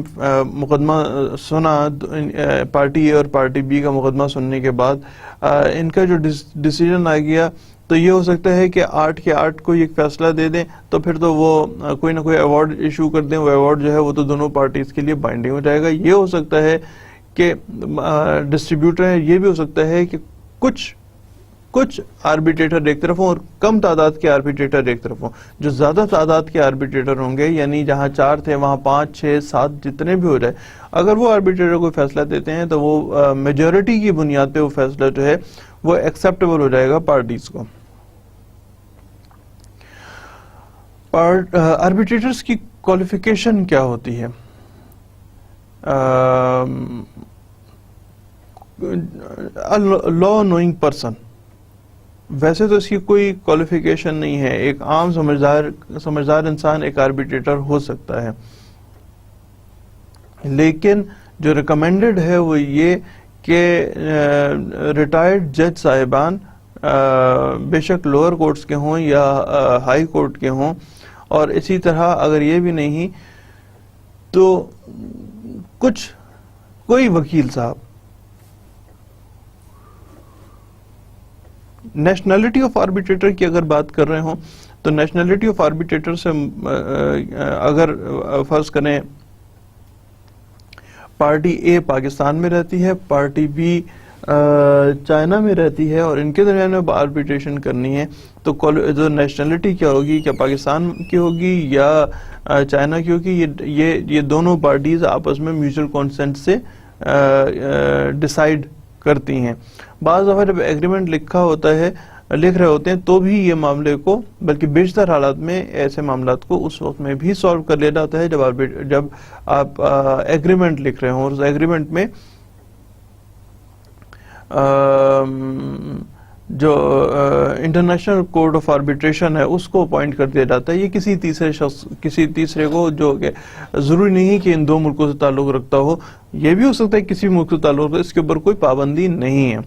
مقدمہ سنا, پارٹی اے اور پارٹی بی کا مقدمہ سننے کے بعد ان کا جو ڈیسیجن آ گیا, تو یہ ہو سکتا ہے کہ 8 کے 8 کو ایک فیصلہ دے دیں, تو پھر تو وہ کوئی نہ کوئی ایوارڈ ایشو کر دیں. وہ ایوارڈ جو ہے وہ تو دونوں پارٹیز کے لیے بائنڈنگ ہو جائے گا. یہ ہو سکتا ہے کہ ڈسٹریبیوٹر ہے, یہ بھی ہو سکتا ہے کہ کچھ آربیٹریٹر ایک طرف ہوں اور کم تعداد کے آربیٹریٹر ایک طرف ہوں. جو زیادہ تعداد کے آربیٹریٹر ہوں گے, یعنی جہاں 4 تھے وہاں 5 6 7 جتنے بھی ہو جائے, اگر وہ آربیٹریٹر کوئی فیصلہ دیتے ہیں تو وہ میجورٹی کی بنیاد پہ وہ فیصلہ جو ہے وہ ایکسیپٹیبل ہو جائے گا پارٹیز کو. آربیٹریٹرز کی کوالیفیکیشن کیا ہوتی ہے؟ لا نوئنگ پرسن. ویسے تو اس کی کوئی کوالیفیکیشن نہیں ہے, ایک عام سمجھدار انسان ایک آربیٹریٹر ہو سکتا ہے, لیکن جو ریکمینڈڈ ہے وہ یہ کہ ریٹائرڈ جج صاحبان, بے شک لوور کورٹس کے ہوں یا ہائی کورٹ کے ہوں, اور اسی طرح اگر یہ بھی نہیں تو کوئی وکیل صاحب. نیشنلٹی آف آربیٹریٹر کی اگر بات کر رہے ہوں تو نیشنلٹی آف آربیٹریٹر سے اگر فرض کریں پارٹی اے پاکستان میں رہتی ہے, پارٹی بی چائنا میں رہتی ہے, اور ان کے درمیان میں آربیٹریشن کرنی ہے, تو جو نیشنلٹی کیا ہوگی, کیا پاکستان کی ہوگی یا چائنا کی ہوگی, یہ دونوں پارٹیز آپس میں میوچل کانسنٹ سے ڈیسائیڈ کرتی ہیں. بعض دفعہ جب ایگریمنٹ لکھ رہے ہوتے ہیں تو بھی یہ معاملے کو, بلکہ بیشتر حالات میں ایسے معاملات کو اس وقت میں بھی سالو کر لیا جاتا ہے جب آپ ایگریمنٹ لکھ رہے ہوں, اور اس ایگریمنٹ میں جو انٹرنیشنل کورٹ آف آربیٹریشن ہے اس کو اپوائنٹ کر دیا جاتا ہے. یہ کسی تیسرے شخص، کسی تیسرے کو، جو کہ ضروری نہیں کہ ان دو ملکوں سے تعلق رکھتا ہو، یہ بھی ہو سکتا ہے کسی ملک سے تعلق رکھتا ہے، اس کے اوپر کوئی پابندی نہیں ہے.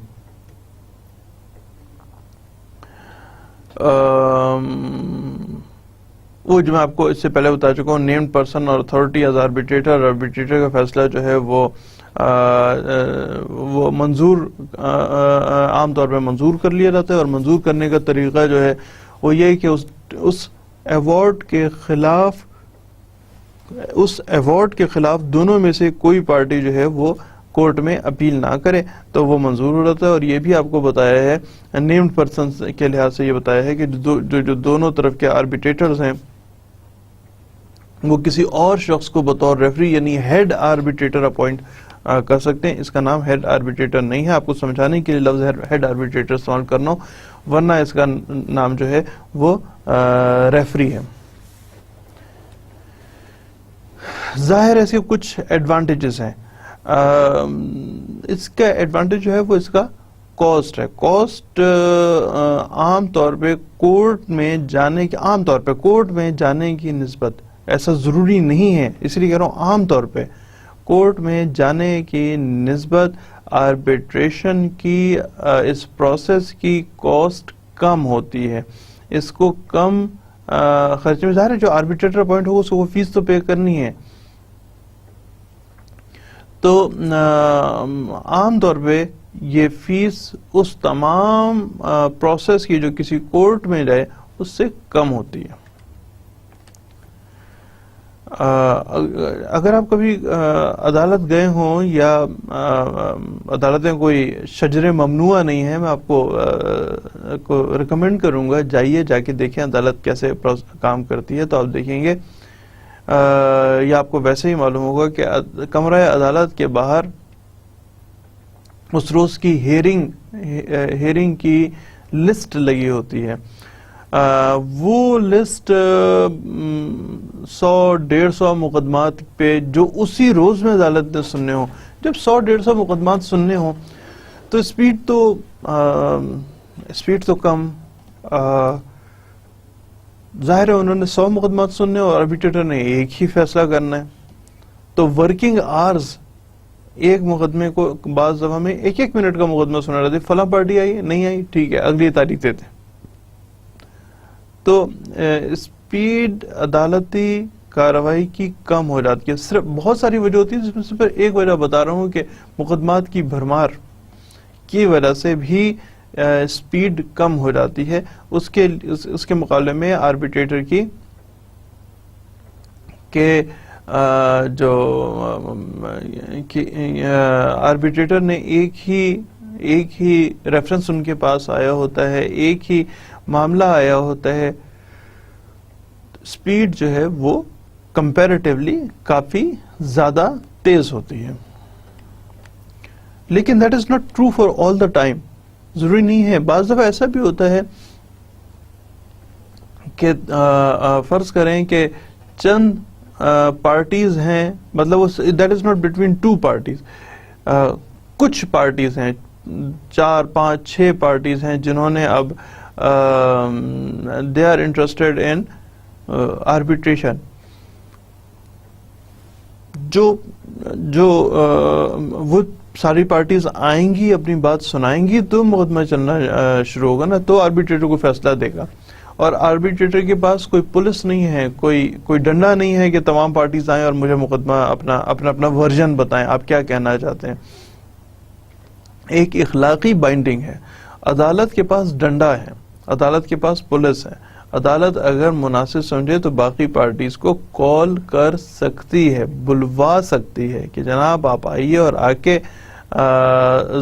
وہ جو میں آپ کو اس سے پہلے بتا چکا ہوں، نیمڈ پرسن اور اتھارٹی ایز آربیٹریٹر. آربیٹریٹر کا فیصلہ جو ہے وہ منظور، عام طور پہ منظور کر لیا جاتا ہے، اور منظور کرنے کا طریقہ جو ہے وہ یہ ہے کہ اس ایوارڈ کے خلاف دونوں میں سے کوئی پارٹی جو ہے وہ کورٹ میں اپیل نہ کرے تو وہ منظور ہو جاتا ہے. اور یہ بھی آپ کو بتایا ہے نیمڈ پرسن کے لحاظ سے، یہ بتایا ہے کہ جو دونوں طرف کے آربیٹریٹرز ہیں وہ کسی اور شخص کو بطور ریفری یعنی ہیڈ آربیٹریٹر اپوائنٹ کر سکتے ہیں. اس کا نام ہیڈ آربیٹریٹر نہیں ہے، آپ کو سمجھانے کے لیے لفظ ہیڈ آربیٹریٹر استعمال کرنا ہو، ورنہ اس کا نام جو ہے وہ ریفری ہے. ظاہر ہے اس کے کچھ ایڈوانٹیجز ہیں. اس کا ایڈوانٹیج جو ہے وہ اس کا کاسٹ ہے. کاسٹ عام طور پہ کورٹ میں جانے کی نسبت، ایسا ضروری نہیں ہے، اس لیے کہہ رہا ہوں عام طور پہ کورٹ میں جانے کی نسبت آربیٹریشن کی اس پروسیس کی کاسٹ کم ہوتی ہے. اس کو کم خرچے میں، ظاہر ہے جو آربیٹریٹر اپوائنٹ ہوگا اس کو وہ فیس تو پے کرنی ہے. تو عام طور پہ یہ فیس اس تمام پروسیس کی جو کسی کورٹ میں جائے اس سے کم ہوتی ہے. اگر آپ کبھی عدالت گئے ہوں، یا عدالتیں کوئی شجر ممنوعہ نہیں ہے، میں آپ کو ریکمینڈ کروں گا جائیے، جا کے دیکھیں عدالت کیسے کام کرتی ہے، تو آپ دیکھیں گے یا آپ کو ویسے ہی معلوم ہوگا کہ کمرہ عدالت کے باہر اس روز کی ہیئرنگ کی لسٹ لگی ہوتی ہے. وہ لسٹ 100-150 مقدمات پہ جو اسی روز میں عدالت نے سننے ہوں. جب 100-150 مقدمات سننے ہوں تو سپیڈ تو کم، ظاہر ہے انہوں نے 100 مقدمات سننے اور آربیٹریٹر نے ایک ہی فیصلہ کرنا ہے. تو ورکنگ آرز ایک مقدمے کو بعض دفعہ میں 1-1 منٹ کا مقدمہ سنا رہتے، فلاں پارٹی آئی نہیں آئی، ٹھیک ہے اگلی تاریخ دیتے. تو اسپیڈ عدالتی کارروائی کی کم ہو جاتی ہے. صرف بہت ساری وجہ ہوتی ہے، جس میں صرف ایک وجہ بتا رہا ہوں کہ مقدمات کی بھرمار کی وجہ سے بھی اسپیڈ کم ہو جاتی ہے. اس کے مقابلے میں آربیٹریٹر کی کہ جو آربیٹریٹر نے ایک ہی ریفرنس ان کے پاس آیا ہوتا ہے، ایک ہی معاملہ آیا ہوتا ہے، سپیڈ جو ہے وہ کمپیریٹیولی کافی زیادہ تیز ہوتی ہے. لیکن that is not true for all the time. ضروری نہیں ہے. بعض دفعہ ایسا بھی ہوتا ہے کہ فرض کریں کہ چند پارٹیز ہیں، مطلب that is not between 2 parties. کچھ پارٹیز ہیں، 4-5-6 پارٹیز ہیں جنہوں نے اب they are interested in arbitration. جو وہ ساری پارٹیز آئیں گی، اپنی بات سنائیں گی، تو مقدمہ چلنا شروع ہوگا نا، تو آربیٹریٹر کو فیصلہ دے گا. اور آربیٹریٹر کے پاس کوئی پولیس نہیں ہے، کوئی ڈنڈا نہیں ہے کہ تمام پارٹیز آئیں اور مجھے مقدمہ اپنا ورژن بتائیں، آپ کیا کہنا چاہتے ہیں. ایک اخلاقی بائنڈنگ ہے. عدالت کے پاس ڈنڈا ہے، عدالت کے پاس پولیس ہے. عدالت اگر مناسب سمجھے تو باقی پارٹیز کو کال کر سکتی ہے، بلوا سکتی ہے کہ جناب آپ آئیے اور آ کے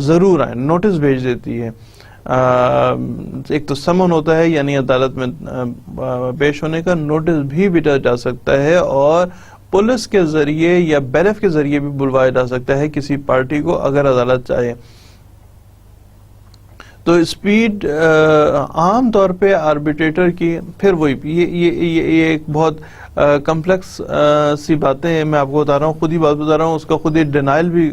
ضرور آئیں، نوٹس بھیج دیتی ہے. ایک تو سمن ہوتا ہے، یعنی عدالت میں پیش ہونے کا نوٹس بھی بھیجا جا سکتا ہے، اور پولیس کے ذریعے یا بیرف کے ذریعے بھی بلوایا جا سکتا ہے کسی پارٹی کو اگر عدالت چاہے. تو اسپیڈ عام طور پہ آربیٹریٹر کی پھر وہی یہ ایک بہت کمپلیکس سی باتیں ہیں، میں آپ کو بتا رہا ہوں، خود ہی بات بتا رہا ہوں، اس کا خود ہی ڈینائل بھی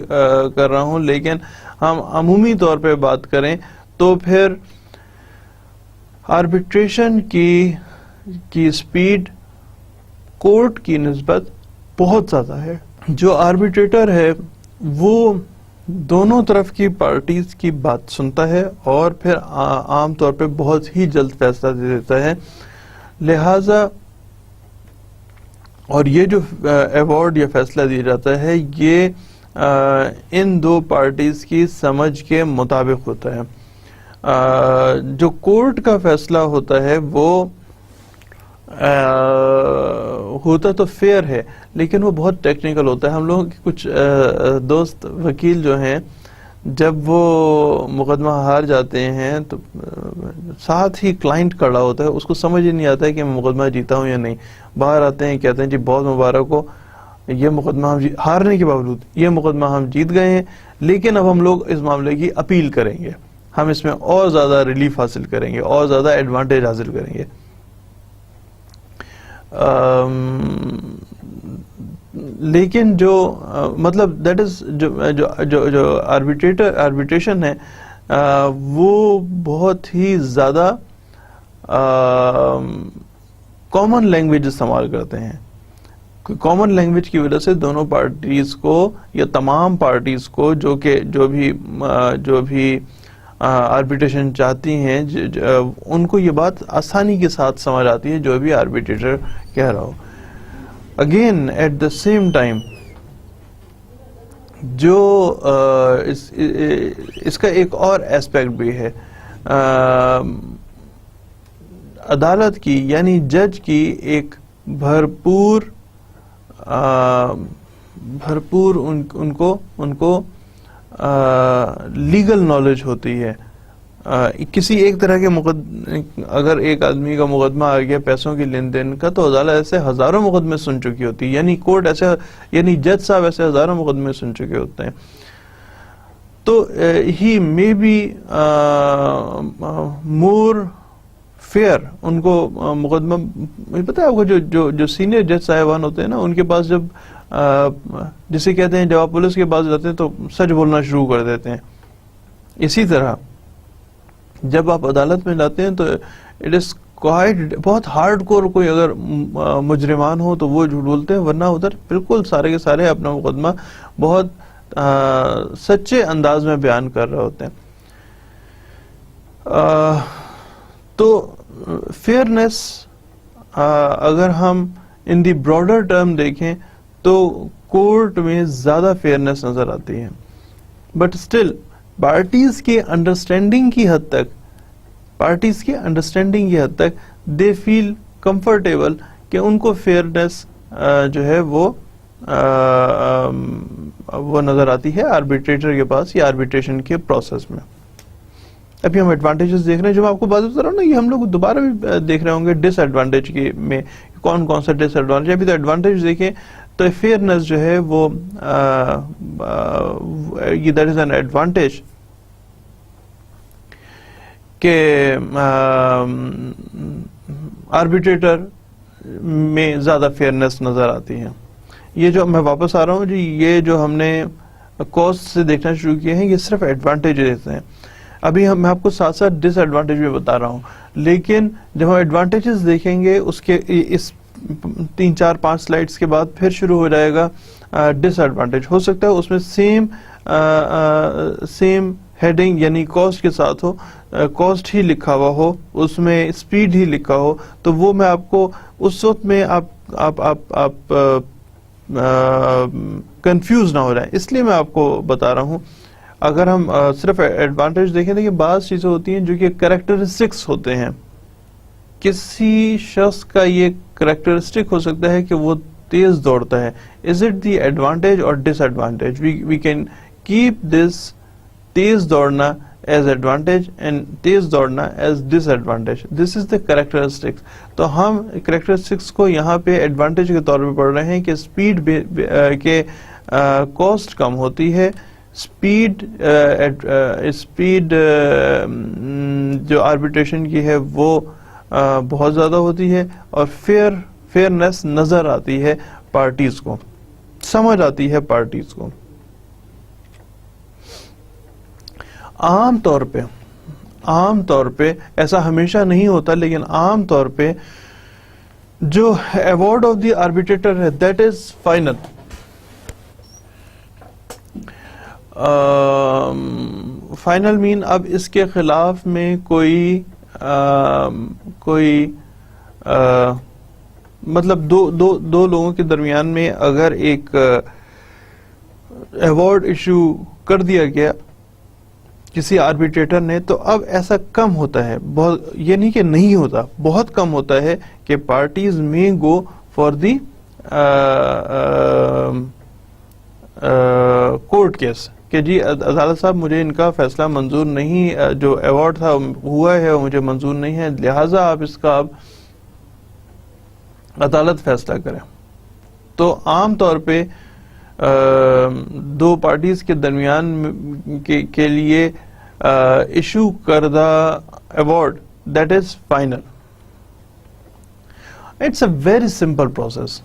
کر رہا ہوں، لیکن ہم عمومی طور پہ بات کریں تو پھر آربیٹریشن کی اسپیڈ کورٹ کی نسبت بہت زیادہ ہے. جو آربیٹریٹر ہے وہ دونوں طرف کی پارٹیز کی بات سنتا ہے اور پھر عام طور پہ بہت ہی جلد فیصلہ دے دیتا ہے. لہذا اور یہ جو ایوارڈ یا فیصلہ دیا جاتا ہے یہ ان دو پارٹیز کی سمجھ کے مطابق ہوتا ہے. جو کورٹ کا فیصلہ ہوتا ہے وہ ہوتا تو فیئر ہے لیکن وہ بہت ٹیکنیکل ہوتا ہے. ہم لوگوں کے کچھ دوست وکیل جو ہیں جب وہ مقدمہ ہار جاتے ہیں تو ساتھ ہی کلائنٹ کھڑا ہوتا ہے، اس کو سمجھ ہی نہیں آتا ہے کہ میں مقدمہ جیتا ہوں یا نہیں. باہر آتے ہیں کہتے ہیں جی بہت مبارک ہو، یہ مقدمہ ہم ہارنے کے باوجود یہ مقدمہ ہم جیت گئے ہیں، لیکن اب ہم لوگ اس معاملے کی اپیل کریں گے، ہم اس میں اور زیادہ ریلیف حاصل کریں گے، اور زیادہ ایڈوانٹیج حاصل کریں گے. لیکن جو مطلب دیٹ از جو آربیٹریشن ہے وہ بہت ہی زیادہ کامن لینگویج استعمال کرتے ہیں. کامن لینگویج کی وجہ سے دونوں پارٹیز کو یا تمام پارٹیز کو جو بھی آربیٹریشن چاہتی ہیں ان کو یہ بات آسانی کے ساتھ سمجھ آتی ہے جو بھی آربیٹریٹر کہہ رہا ہو. Again at the same time جو اس کا ایک اور ایسپیکٹ بھی ہے، عدالت کی یعنی جج کی ایک بھرپور ان کو لیگل نالج ہوتی ہے. کسی ایک طرح کے اگر ایک آدمی کا مقدمہ آ گیا پیسوں کی لین دین کا تو عدالت ایسے ہزاروں مقدمے سن چکی ہوتی ہے، یعنی کورٹ ایسے یعنی جج صاحب ایسے ہزاروں مقدمے سن چکے ہوتے ہیں. تو ہی مے بی مور فیئر، ان کو مقدمہ پتہ ہے آپ کو جو سینئر جج صاحبان ہوتے ہیں نا ان کے پاس جب جسے کہتے ہیں جب آپ پولیس کے پاس جاتے ہیں تو سچ بولنا شروع کر دیتے ہیں، اسی طرح جب آپ عدالت میں جاتے ہیں تو اٹ از بہت ہارڈ کور کوئی اگر مجرمان ہو تو وہ جھوٹ بولتے ہیں، ورنہ ادھر بالکل سارے کے سارے اپنا مقدمہ بہت سچے انداز میں بیان کر رہے ہوتے ہیں. تو فیئرنیس اگر ہم ان دی براڈر ٹرم دیکھیں تو کورٹ میں زیادہ فیئرنیس نظر آتی ہے، بٹ اسٹل پارٹیز کے انڈرسٹینڈنگ کی حد تک دے فیل کمفرٹیبل کہ ان کو فیئرنیس جو ہے وہ نظر آتی ہے آربیٹریٹر کے پاس یا آربیٹریشن کے پروسیس میں. ابھی ہم ایڈوانٹیجز دیکھ رہے ہیں، جو میں آپ کو بات بتا رہا ہوں نا، یہ ہم لوگ دوبارہ بھی دیکھ رہے ہوں گے ڈس ایڈوانٹیج میں کون کون سا ڈس ایڈوانٹیج. ابھی تو ایڈوانٹیج دیکھیں تو فیئرنیس جو ہے وہ دیٹ از این ایڈوانٹیج کہ آربیٹریٹر میں زیادہ فیئرنیس نظر آتی ہے. یہ جو میں واپس آ رہا ہوں جی، یہ جو ہم نے کاسٹ سے دیکھنا شروع کیے ہیں یہ صرف ایڈوانٹیج دیتے ہیں. ابھی میں آپ کو ساتھ ساتھ ڈس ایڈوانٹیج بھی بتا رہا ہوں، لیکن جب ہم ایڈوانٹیجز دیکھیں گے اس کے اس 3-4-5 سلائڈز کے بعد پھر شروع ہو جائے گا ڈس ایڈوانٹیج. ہو سکتا ہے اس میں سیم ہیڈنگ یعنی کاسٹ کے ساتھ ہو، کاسٹ ہی لکھا ہوا ہو، اس میں اسپیڈ ہی لکھا ہو، تو وہ میں آپ کو اس وقت میں آپ کنفیوز نہ ہو جائیں، اس لیے میں آپ کو بتا رہا ہوں. اگر ہم صرف ایڈوانٹیج دیکھیں تو یہ بعض چیزیں ہوتی ہیں جو کہ کریکٹرسٹکس ہوتے ہیں. کسی شخص کا یہ کریکٹرسٹک ہو سکتا ہے کہ وہ تیز دوڑتا ہے. از اٹ دی ایڈوانٹیج اور disadvantage? We can keep this تیز دوڑنا ایز ایڈوانٹیج اینڈ تیز دوڑنا is disadvantage. This is the characteristics. تو ہم کریکٹرسٹکس کو یہاں پہ ایڈوانٹیج کے طور پہ پڑھ رہے ہیں کہ اسپیڈ کے کاسٹ کم ہوتی ہے، اسپیڈ جو آربیٹریشن کی ہے وہ بہت زیادہ ہوتی ہے, اور فیئرنس نظر آتی ہے پارٹیز کو, سمجھ آتی ہے پارٹیز کو. عام طور پہ ایسا ہمیشہ نہیں ہوتا, لیکن عام طور پہ جو ایوارڈ آف دی آربیٹریٹر ہے دیٹ از فائنل. فائنل مین اب اس کے خلاف میں کوئی مطلب دو لوگوں کے درمیان میں اگر ایک ایوارڈ ایشو کر دیا گیا کسی آربیٹریٹر نے, تو اب ایسا کم ہوتا ہے, بہت, یہ نہیں کہ نہیں ہوتا, بہت کم ہوتا ہے کہ پارٹیز میں گو فار دی کورٹ کیس کہ جی عدالت صاحب مجھے ان کا فیصلہ منظور نہیں, جو ایوارڈ تھا ہوا ہے وہ مجھے منظور نہیں ہے, لہٰذا آپ اس کا عدالت فیصلہ کریں. تو عام طور پہ دو پارٹیز کے درمیان کے لیے ایشو کردہ award that is final. It's a very simple process.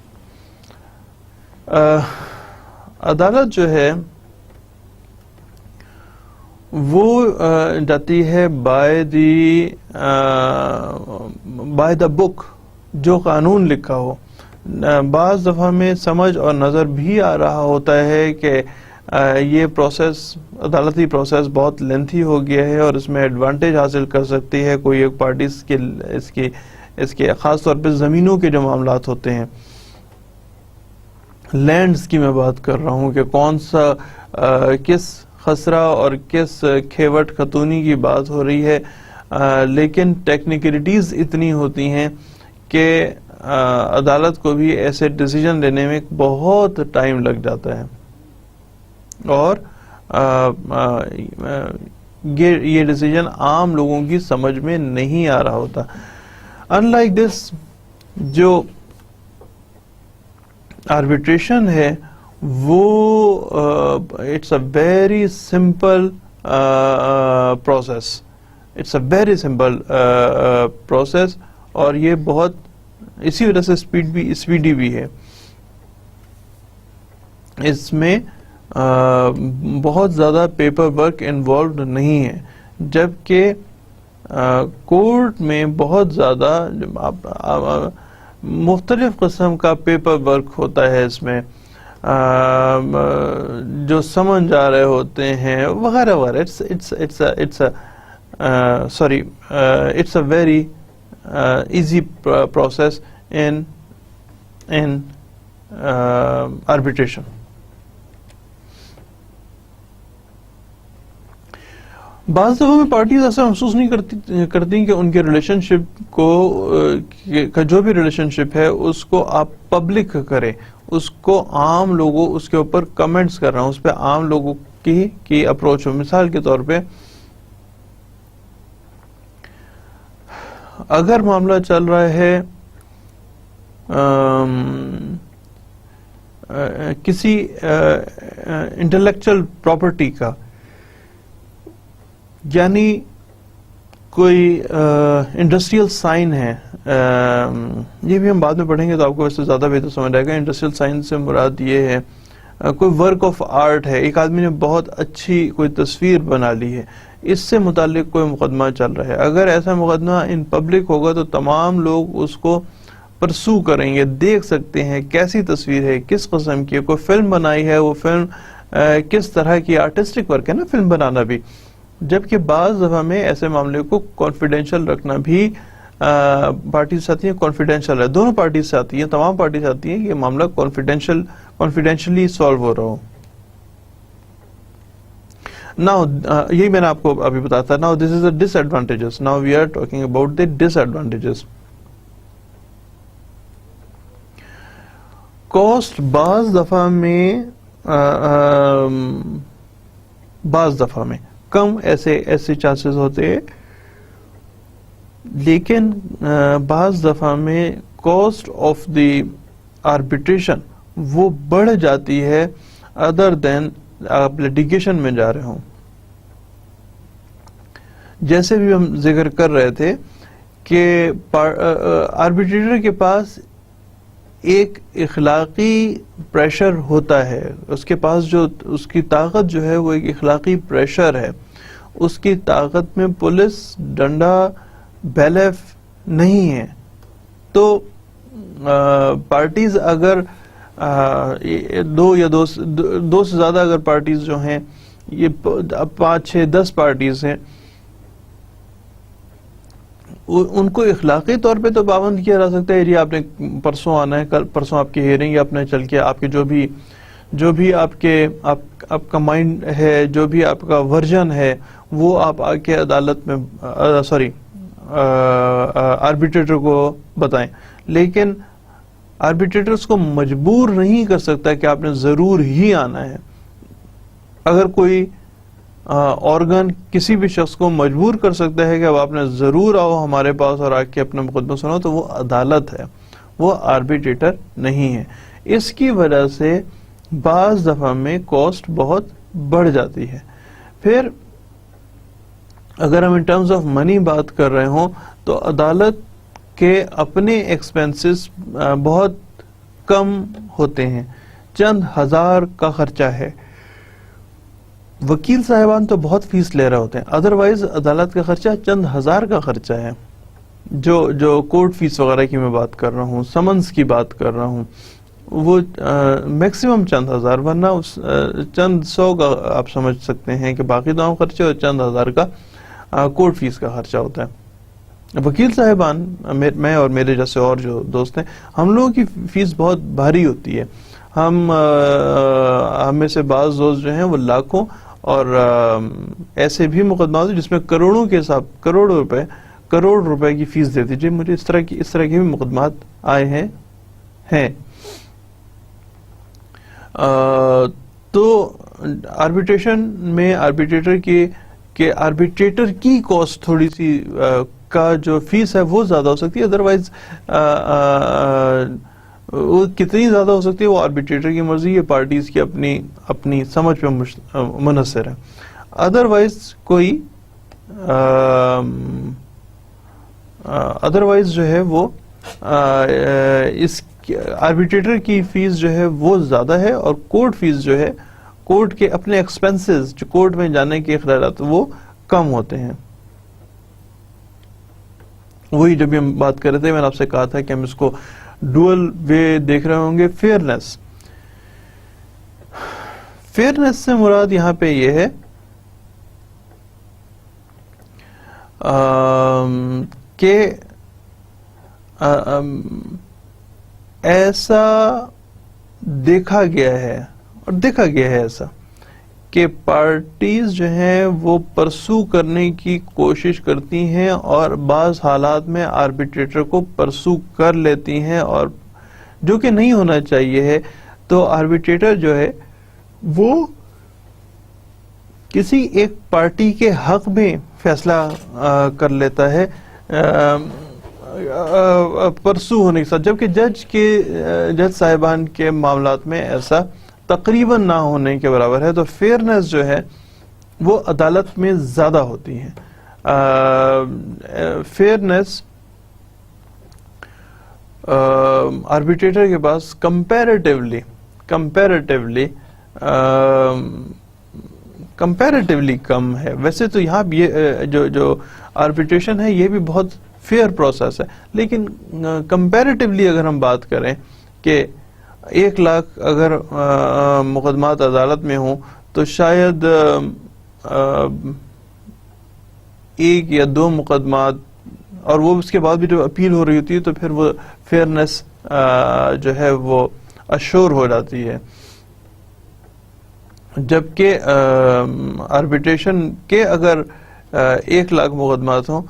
عدالت جو ہے وہ جاتی ہے بائی دا بک, جو قانون لکھا ہو. بعض دفعہ میں سمجھ اور نظر بھی آ رہا ہوتا ہے کہ یہ پروسیس, عدالتی پروسیس بہت لینتھی ہو گیا ہے اور اس میں ایڈوانٹیج حاصل کر سکتی ہے کوئی ایک پارٹی. اس کے خاص طور پہ زمینوں کے جو معاملات ہوتے ہیں, لینڈز کی میں بات کر رہا ہوں کہ کون سا کس خسرہ اور کس کھیوٹ خاتونی کی بات ہو رہی ہے, لیکن ٹیکنیکلٹیز اتنی ہوتی ہیں کہ عدالت کو بھی ایسے ڈیسیجن لینے میں بہت ٹائم لگ جاتا ہے, اور یہ ڈیسیجن عام لوگوں کی سمجھ میں نہیں آ رہا ہوتا. انلائک دس, جو آربیٹریشن ہے وہ it's a very simple process, it's a very simple process, اور یہ بہت اسی وجہ سے اسپیڈی بھی ہے. اس میں بہت زیادہ پیپر ورک انوالوڈ نہیں ہے, جبکہ کورٹ میں بہت زیادہ مختلف قسم کا پیپر ورک ہوتا ہے. اس میں جو سمجھ آ رہے ہوتے ہیں وغیرہ وغیرہ. It's a very easy process in arbitration. بعض دفعہ میں پارٹیز ایسا محسوس نہیں کرتی کہ ان کے ریلیشن شپ کو, جو بھی ریلیشن شپ ہے اس کو آپ پبلک کریں, اس کو عام لوگوں اس کے اوپر کمنٹس کر رہا ہوں, اس پہ عام لوگوں کی اپروچ ہو. مثال کے طور پہ اگر معاملہ چل رہا ہے کسی انٹلیکچل پراپرٹی کا, یعنی کوئی انڈسٹریل سائن ہے, یہ بھی ہم بعد میں پڑھیں گے تو آپ کو ویسے زیادہ بہتر سمجھ آئے گا. انڈسٹریل سائن سے مراد یہ ہے کوئی ورک آف آرٹ ہے, ایک آدمی نے بہت اچھی کوئی تصویر بنا لی ہے, اس سے متعلق کوئی مقدمہ چل رہا ہے. اگر ایسا مقدمہ ان پبلک ہوگا تو تمام لوگ اس کو پرسو کریں گے, دیکھ سکتے ہیں کیسی تصویر ہے, کس قسم کی, کوئی فلم بنائی ہے, وہ فلم کس طرح کی, آرٹسٹک ورک ہے نا فلم بنانا بھی. جبکہ بعض دفعہ میں ایسے معاملے کو کانفیڈینشیل رکھنا بھی پارٹیز چاہتی ہیں. کانفیڈینشیل ہے, دونوں پارٹیز چاہتی ہیں, تمام پارٹیز چاہتی ہیں کہ یہ معاملہ کانفیڈینشلی سالو ہو رہا ہو. Now, یہی میں نے آپ کو ابھی بتایا تھا. Now this is the disadvantages. Now we are talking about the disadvantages. Cost بعض دفعہ میں کم ایسے چانسز ہوتے ہیں, لیکن بعض دفعہ میں کاسٹ آف دی آربیٹریشن وہ بڑھ جاتی ہے ادر دین آپ لیٹیگیشن میں جا رہے ہوں. جیسے بھی ہم ذکر کر رہے تھے کہ آربیٹریٹر کے پاس ایک اخلاقی پریشر ہوتا ہے، اس کے پاس جو اس کی طاقت جو ہے وہ ایک اخلاقی پریشر ہے. اس کی طاقت میں پولیس ڈنڈا بیلف نہیں ہے. تو پارٹیز اگر دو سے زیادہ اگر پارٹیز جو ہیں، یہ 5 6 10 پارٹیز ہیں، ان کو اخلاقی طور پہ تو پابند کیا جا سکتا ہے. یہ آپ نے پرسوں آنا ہے، کل پرسوں آپ کی ہیئرنگ ہے، اپنے چل کے آپ کے جو بھی آپ کا مائنڈ ہے، جو بھی آپ کا ورژن ہے، وہ آپ آ کے عدالت میں آربیٹریٹر کو بتائیں. لیکن آربیٹریٹر اس کو مجبور نہیں کر سکتا کہ آپ نے ضرور ہی آنا ہے. اگر کوئی آرگن کسی بھی شخص کو مجبور کر سکتا ہے کہ اب آپ نے ضرور آؤ ہمارے پاس اور آ کے اپنا مقدمہ سناؤ، تو وہ عدالت ہے، وہ آربیٹریٹر نہیں ہے. اس کی وجہ سے بعض دفعہ میں کاسٹ بہت بڑھ جاتی ہے. پھر اگر ہم ان ٹرمز آف منی بات کر رہے ہوں تو عدالت کے اپنے ایکسپینسز بہت کم ہوتے ہیں، چند ہزار کا خرچہ ہے. وکیل صاحبان تو بہت فیس لے رہے ہوتے ہیں، ادروائز عدالت کا خرچہ چند ہزار کا خرچہ ہے. جو کورٹ فیس وغیرہ کی میں بات کر رہا ہوں، سمنس کی بات کر رہا ہوں، وہ میکسیمم چند ہزار، ورنہ چند سو کا آپ سمجھ سکتے ہیں کہ باقی تمام خرچے اور چند ہزار کا کورٹ فیس کا خرچہ ہوتا ہے. وکیل صاحبان، میں اور میرے جیسے اور جو دوست ہیں، ہم لوگوں کی فیس بہت بھاری ہوتی ہے. ہم میں سے بعض دوست جو ہیں وہ لاکھوں اور ایسے بھی مقدمات جس میں کروڑوں کے حساب کروڑ روپے کی فیس دیتی. جی مجھے اس طرح کے بھی مقدمات آئے ہیں. تو آربیٹریشن میں آربیٹریٹر کی کاسٹ تھوڑی سی کا جو فیس ہے وہ زیادہ ہو سکتی ہے. ادروائز وہ کتنی زیادہ ہو سکتی ہے وہ آربیٹریٹر کی مرضی، یہ پارٹیز کی اپنی سمجھ پہ منحصر ہے. ادروائز جو ہے وہ اس آربیٹریٹر کی فیس جو ہے وہ زیادہ ہے، اور کورٹ فیس جو ہے، کورٹ کے اپنے ایکسپنسز جو کورٹ میں جانے کے اخراجات وہ کم ہوتے ہیں. وہی جب ہم بات کر رہے تھے میں نے آپ سے کہا تھا کہ ہم اس کو ڈوئل وے دیکھ رہے ہوں گے. فیئرنیس سے مراد یہاں پہ یہ ہے کہ ایسا دیکھا گیا ہے ایسا کہ پارٹیز جو ہیں وہ پرسو کرنے کی کوشش کرتی ہیں اور بعض حالات میں آربیٹریٹر کو پرسو کر لیتی ہیں، اور جو کہ نہیں ہونا چاہیے ہے. تو آربیٹریٹر جو ہے وہ کسی ایک پارٹی کے حق میں فیصلہ کر لیتا ہے پرسو ہونے کے ساتھ، جبکہ جج صاحبان کے معاملات میں ایسا تقریباً نہ ہونے کے برابر ہے. تو فیئرنیس جو ہے وہ عدالت میں زیادہ ہوتی ہے. فیئرنیس آربیٹریٹر کے پاس کمپیریٹیولی کم ہے. ویسے تو یہاں یہ جو آربیٹریشن ہے یہ بھی بہت فیئر پروسیس ہے، لیکن کمپیریٹیولی اگر ہم بات کریں کہ 1 لاکھ اگر مقدمات عدالت میں ہوں تو شاید 1 یا 2 مقدمات، اور وہ اس کے بعد بھی جو اپیل ہو رہی ہوتی ہے، تو پھر وہ فیئرنیس جو ہے وہ اشور ہو جاتی ہے. جبکہ آربیٹریشن کے اگر 1 لاکھ مقدمات ہوں،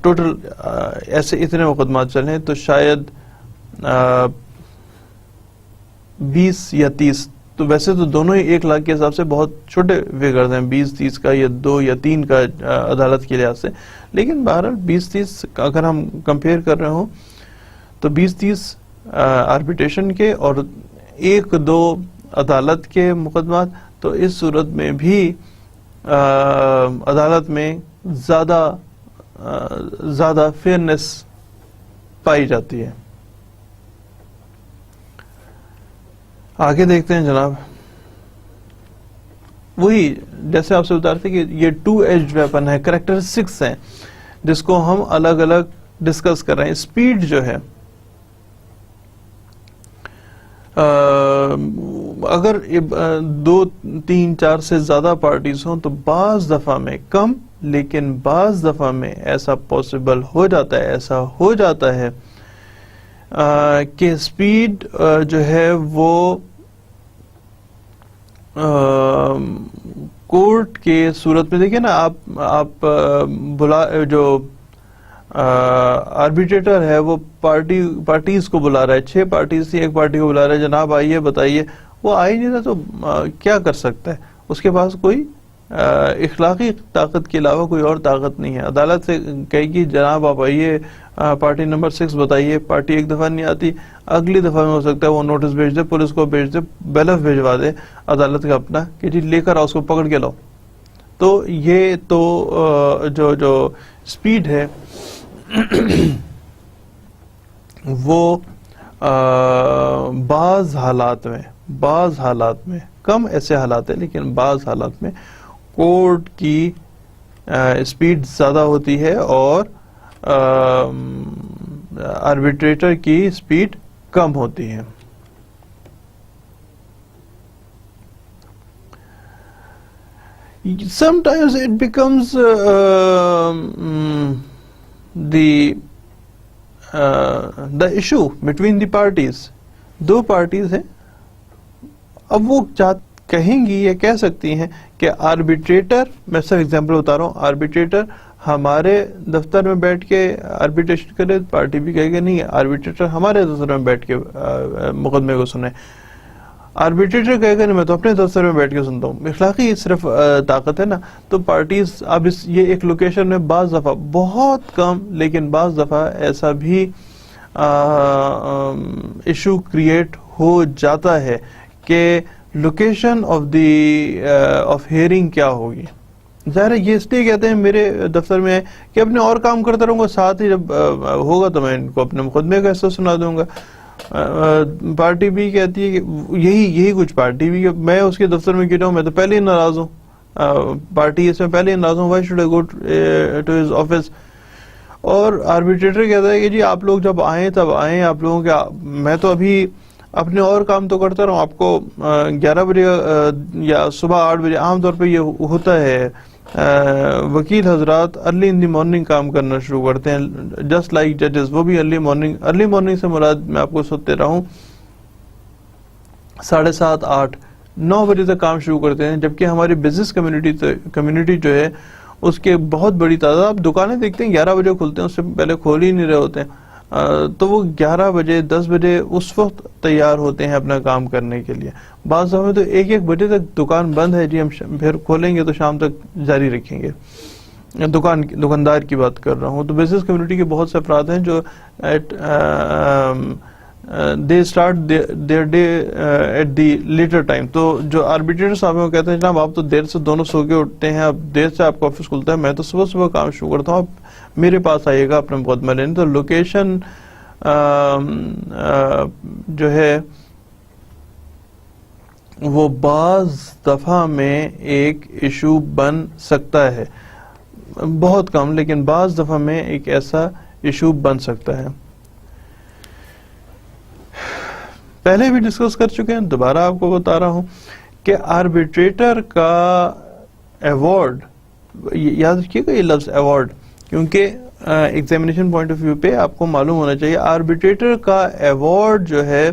ٹوٹل ایسے اتنے مقدمات چلیں، تو شاید 20 یا 30، تو ویسے تو دونوں ہی 1 لاکھ کے حساب سے بہت چھوٹے فگرز ہیں، 20-30 کا یا 2 یا 3 کا عدالت کے لحاظ سے. لیکن بہرحال 20-30 اگر ہم کمپیئر کر رہے ہوں تو 20-30 آربیٹریشن کے اور 1-2 عدالت کے مقدمات، تو اس صورت میں بھی عدالت میں زیادہ فیئرنس پائی جاتی ہے. آگے دیکھتے ہیں جناب. وہی جیسے آپ سے بتا رہے تھے کہ یہ 2-edged ویپن ہے, کریکٹرسٹکس ہیں جس کو ہم الگ الگ ڈسکس کر رہے ہیں. اسپیڈ جو ہے, اگر 2, 3, 4 سے زیادہ پارٹیز ہوں تو بعض دفعہ میں کم, لیکن بعض دفعہ میں ایسا پاسبل ہو جاتا ہے, ایسا ہو جاتا ہے کہ اسپیڈ جو ہے وہ کورٹ کے صورت میں, دیکھیں نا آپ جو آربیٹریٹر ہے وہ پارٹیز کو بلا رہا ہے, 6 پارٹیز تھی, ایک پارٹی کو بلا رہا ہے, جناب آئیے بتائیے. وہ آ ہی نہیں رہا تو کیا کر سکتا ہے؟ اس کے پاس کوئی اخلاقی طاقت کے علاوہ کوئی اور طاقت نہیں ہے. عدالت سے کہے گی جناب آپ آئیے, پارٹی نمبر 6 بتائیے. پارٹی ایک دفعہ نہیں آتی, اگلی دفعہ میں ہو سکتا ہے وہ نوٹس بھیج دے, پولیس کو بھیج دے, بیلف بھیجوا دے عدالت کا اپنا کہ جی لے کر آؤ, اس کو پکڑ کے لاؤ. تو یہ تو جو اسپیڈ ہے وہ بعض حالات میں کم ایسے حالات ہیں, لیکن بعض حالات میں کورٹ کی اسپیڈ زیادہ ہوتی ہے اور آربیٹریٹر کی اسپیڈ کم ہوتی ہے. Sometimes it becomes the issue between the parties. 2 parties ہیں, اب وہ کہیں گی یا کہہ سکتی ہیں کہ آربیٹریٹر, میں صرف ایگزامپل بتا رہا ہوں, آربیٹریٹر ہمارے دفتر میں بیٹھ کے آربیٹریشن کرے, پارٹی بھی کہے گا نہیں, آربیٹریٹر ہمارے دفتر میں بیٹھ کے مقدمے کو سنے. آربیٹریٹر کہے گا نہیں, میں تو اپنے دفتر میں بیٹھ کے سنتا ہوں. اخلاقی صرف طاقت ہے نا. تو پارٹیز اب یہ ایک لوکیشن میں بعض دفعہ, بہت کم لیکن بعض دفعہ ایسا بھی ایشو کریٹ ہو جاتا ہے کہ لوکیشن آف ہیئرنگ کیا ہوگی. ظاہر ہے یہ اس لیے کہتے ہیں میرے دفتر میں کہ اپنے اور کام کرتا رہوں گا, ساتھ ہی جب ہوگا تو میں ان کو اپنے مقدمے کا حصہ سنا دوں گا. پارٹی بھی کہتی ہے کہ یہی کچھ پارٹی بھی, میں اس کے دفتر میں کیوں جاؤں, میں تو پہلے ہی ناراض ہوں, پارٹی اس میں پہلے ہی ناراض ہوں, why should I go to his office. اور آربیٹریٹر کہتا ہے کہ جی آپ لوگ جب آئیں تب آئیں, آپ لوگوں کے, میں تو ابھی اپنے اور کام تو کرتا رہا ہوں, آپ کو 11 بجے یا صبح 8 بجے, عام طور پہ یہ ہوتا ہے, وکیل حضرات ارلی ان دی مارننگ کام کرنا شروع کرتے ہیں, جسٹ لائک ججز. وہ بھی ارلی مارننگ سے مراد میں آپ کو سوتے رہا ہوں 7:30, 8, 9 بجے تک کام شروع کرتے ہیں. جبکہ ہماری بزنس کمیونٹی جو ہے اس کے بہت بڑی تعداد, آپ دکانیں دیکھتے ہیں 11 بجے کھلتے ہیں, اس سے پہلے کھول ہی نہیں رہے ہوتے ہیں. تو وہ 11 بجے 10 بجے اس وقت تیار ہوتے ہیں اپنا کام کرنے کے لیے. بعض دفعہ تو 1 بجے تک دکان بند ہے, جی ہم پھر کھولیں گے تو شام تک جاری رکھیں گے. دکاندار کی بات کر رہا ہوں. تو بزنس کمیونٹی کے بہت سے افراد ہیں جو they start their day at the later time. تو جو آربیٹریٹر صاحب ہیں وہ کہتے ہیں جناب آپ تو دیر سے دونوں سو کے اٹھتے ہیں, اب دیر سے آپ کا آفس کھلتا ہے, میں تو صبح کام شروع کرتا ہوں, آپ میرے پاس آئیے گا اپنا مقدمہ لینے. تو لوکیشن جو ہے وہ بعض دفعہ میں ایک ایشو بن سکتا ہے, بہت کم لیکن بعض دفعہ میں ایک ایسا ایشو بن سکتا ہے. پہلے بھی ڈسکس کر چکے ہیں, دوبارہ آپ کو بتا رہا ہوں کہ آربیٹریٹر کا ایوارڈ, یاد رکھیے گا یہ لفظ ایوارڈ, کیونکہ ایگزامینیشن پوائنٹ آف ویو پہ آپ کو معلوم ہونا چاہیے آربیٹریٹر کا ایوارڈ جو ہے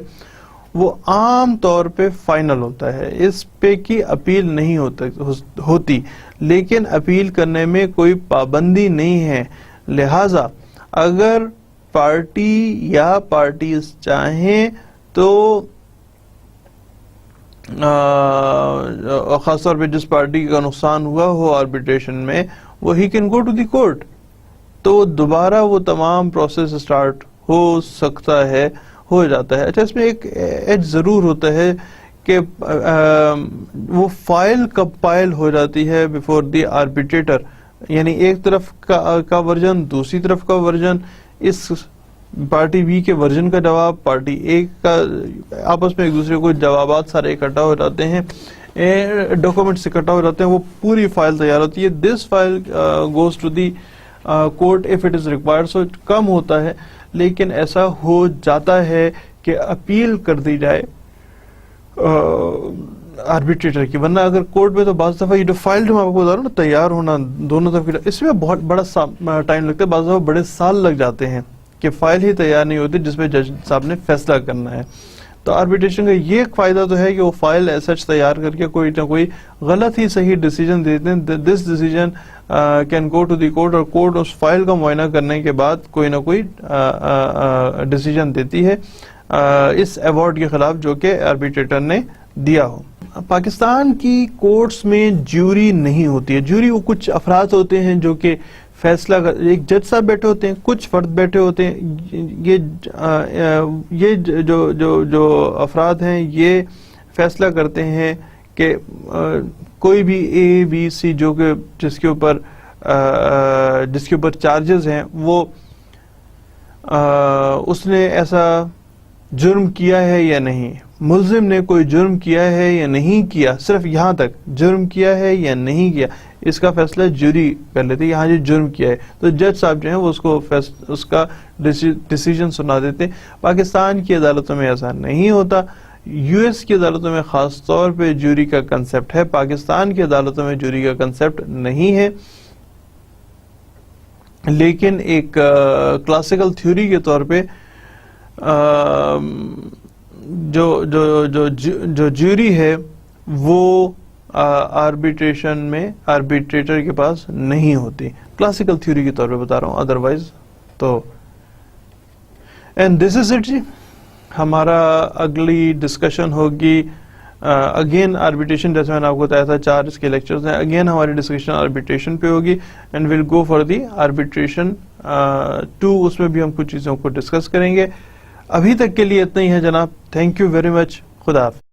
وہ عام طور پہ فائنل ہوتا ہے, اس پہ کی اپیل نہیں ہوتی, لیکن اپیل کرنے میں کوئی پابندی نہیں ہے. لہذا اگر پارٹی یا پارٹیز چاہیں تو خاص طور پہ جس پارٹی کا نقصان ہوا ہو آربیٹریشن میں, وہ ہی can go to the court, تو دوبارہ وہ تمام پروسیس سٹارٹ ہو سکتا ہے, ہو جاتا ہے. اچھا اس میں ایک ایج ضرور ہوتا ہے کہ وہ فائل کمپائل ہو جاتی ہے بیفور دی آربیٹریٹر، یعنی ایک طرف کا ورژن، دوسری طرف کا ورژن، اس پارٹی بی کے ورژن کا جواب، پارٹی اے کا، آپس میں ایک دوسرے کو جوابات سارے اکٹھا ہو جاتے ہیں، ڈاکومنٹس اکٹھا ہو جاتے ہیں، وہ پوری فائل تیار ہوتی ہے. This file goes to the court if it is required. So کم ہوتا ہے لیکن ایسا ہو جاتا ہے کہ اپیل کر دی جائے آربیٹریٹر کی، ورنہ اگر کورٹ میں تو بعض دفعہ یہ جو فائل جو میں آپ کو بتا رہا ہوں نا تیار ہونا دونوں طرف کی، اس میں بہت بڑا ٹائم لگتا ہے، بعض دفعہ بڑے سال لگ جاتے ہیں کہ فائل ہی تیار نہیں ہوتی جس پہ جج صاحب نے فیصلہ کرنا ہے. تو آربیٹریشن کا یہ ایک فائدہ تو ہے کہ وہ فائل ایز سچ تیار کر کے کوئی نہ کوئی غلط ہی صحیح ڈیسیجن دیتے ہیں. This decision can go to the court, اور کورٹ اس فائل کا معائنہ کرنے کے بعد کوئی نہ کوئی ڈیسیجن دیتی ہے اس ایوارڈ کے خلاف جو کہ آربیٹریٹر نے دیا ہو. پاکستان کی کورٹس میں جیوری نہیں ہوتی ہے. جیوری وہ کچھ افراد ہوتے ہیں جو کہ فیصلہ ایک جج صاحب بیٹھے ہوتے ہیں، کچھ فرد بیٹھے ہوتے ہیں. یہ جو افراد ہیں یہ فیصلہ کرتے ہیں کہ کوئی بھی اے بی سی جو کہ جس کے اوپر چارجز ہیں وہ اس نے ایسا جرم کیا ہے یا نہیں، ملزم نے کوئی جرم کیا ہے یا نہیں کیا، صرف یہاں تک جرم کیا ہے یا نہیں کیا اس کا فیصلہ جوری کر لیتے. یہاں جو جرم کیا ہے تو جج صاحب جو ہیں وہ اس کا ڈیسیجن سنا دیتے. پاکستان کی عدالتوں میں ایسا نہیں ہوتا. یو ایس کی عدالتوں میں خاص طور پہ جوری کا کنسپٹ ہے، پاکستان کی عدالتوں میں جوری کا کنسپٹ نہیں ہے. لیکن ایک کلاسیکل تھیوری کے طور پہ جو جوری ہے وہ آربیٹریشن میں آربیٹریٹر کے پاس نہیں ہوتی. کلاسیکل تھیوری کے طور پہ بتا رہا ہوں، ادروائز تو اینڈ دس از اٹ. جی ہمارا اگلی ڈسکشن ہوگی اگین آربیٹریشن، جیسے میں نے آپ کو بتایا تھا 4 اس کے لیکچرز ہیں. اگین ہماری ڈسکشن آربیٹریشن پہ ہوگی and we'll go for the arbitration 2. اس میں بھی ہم کچھ چیزوں کو ڈسکس کریں گے. ابھی تک کے لیے اتنا ہی ہے جناب. Thank you very much. خدا حافظ.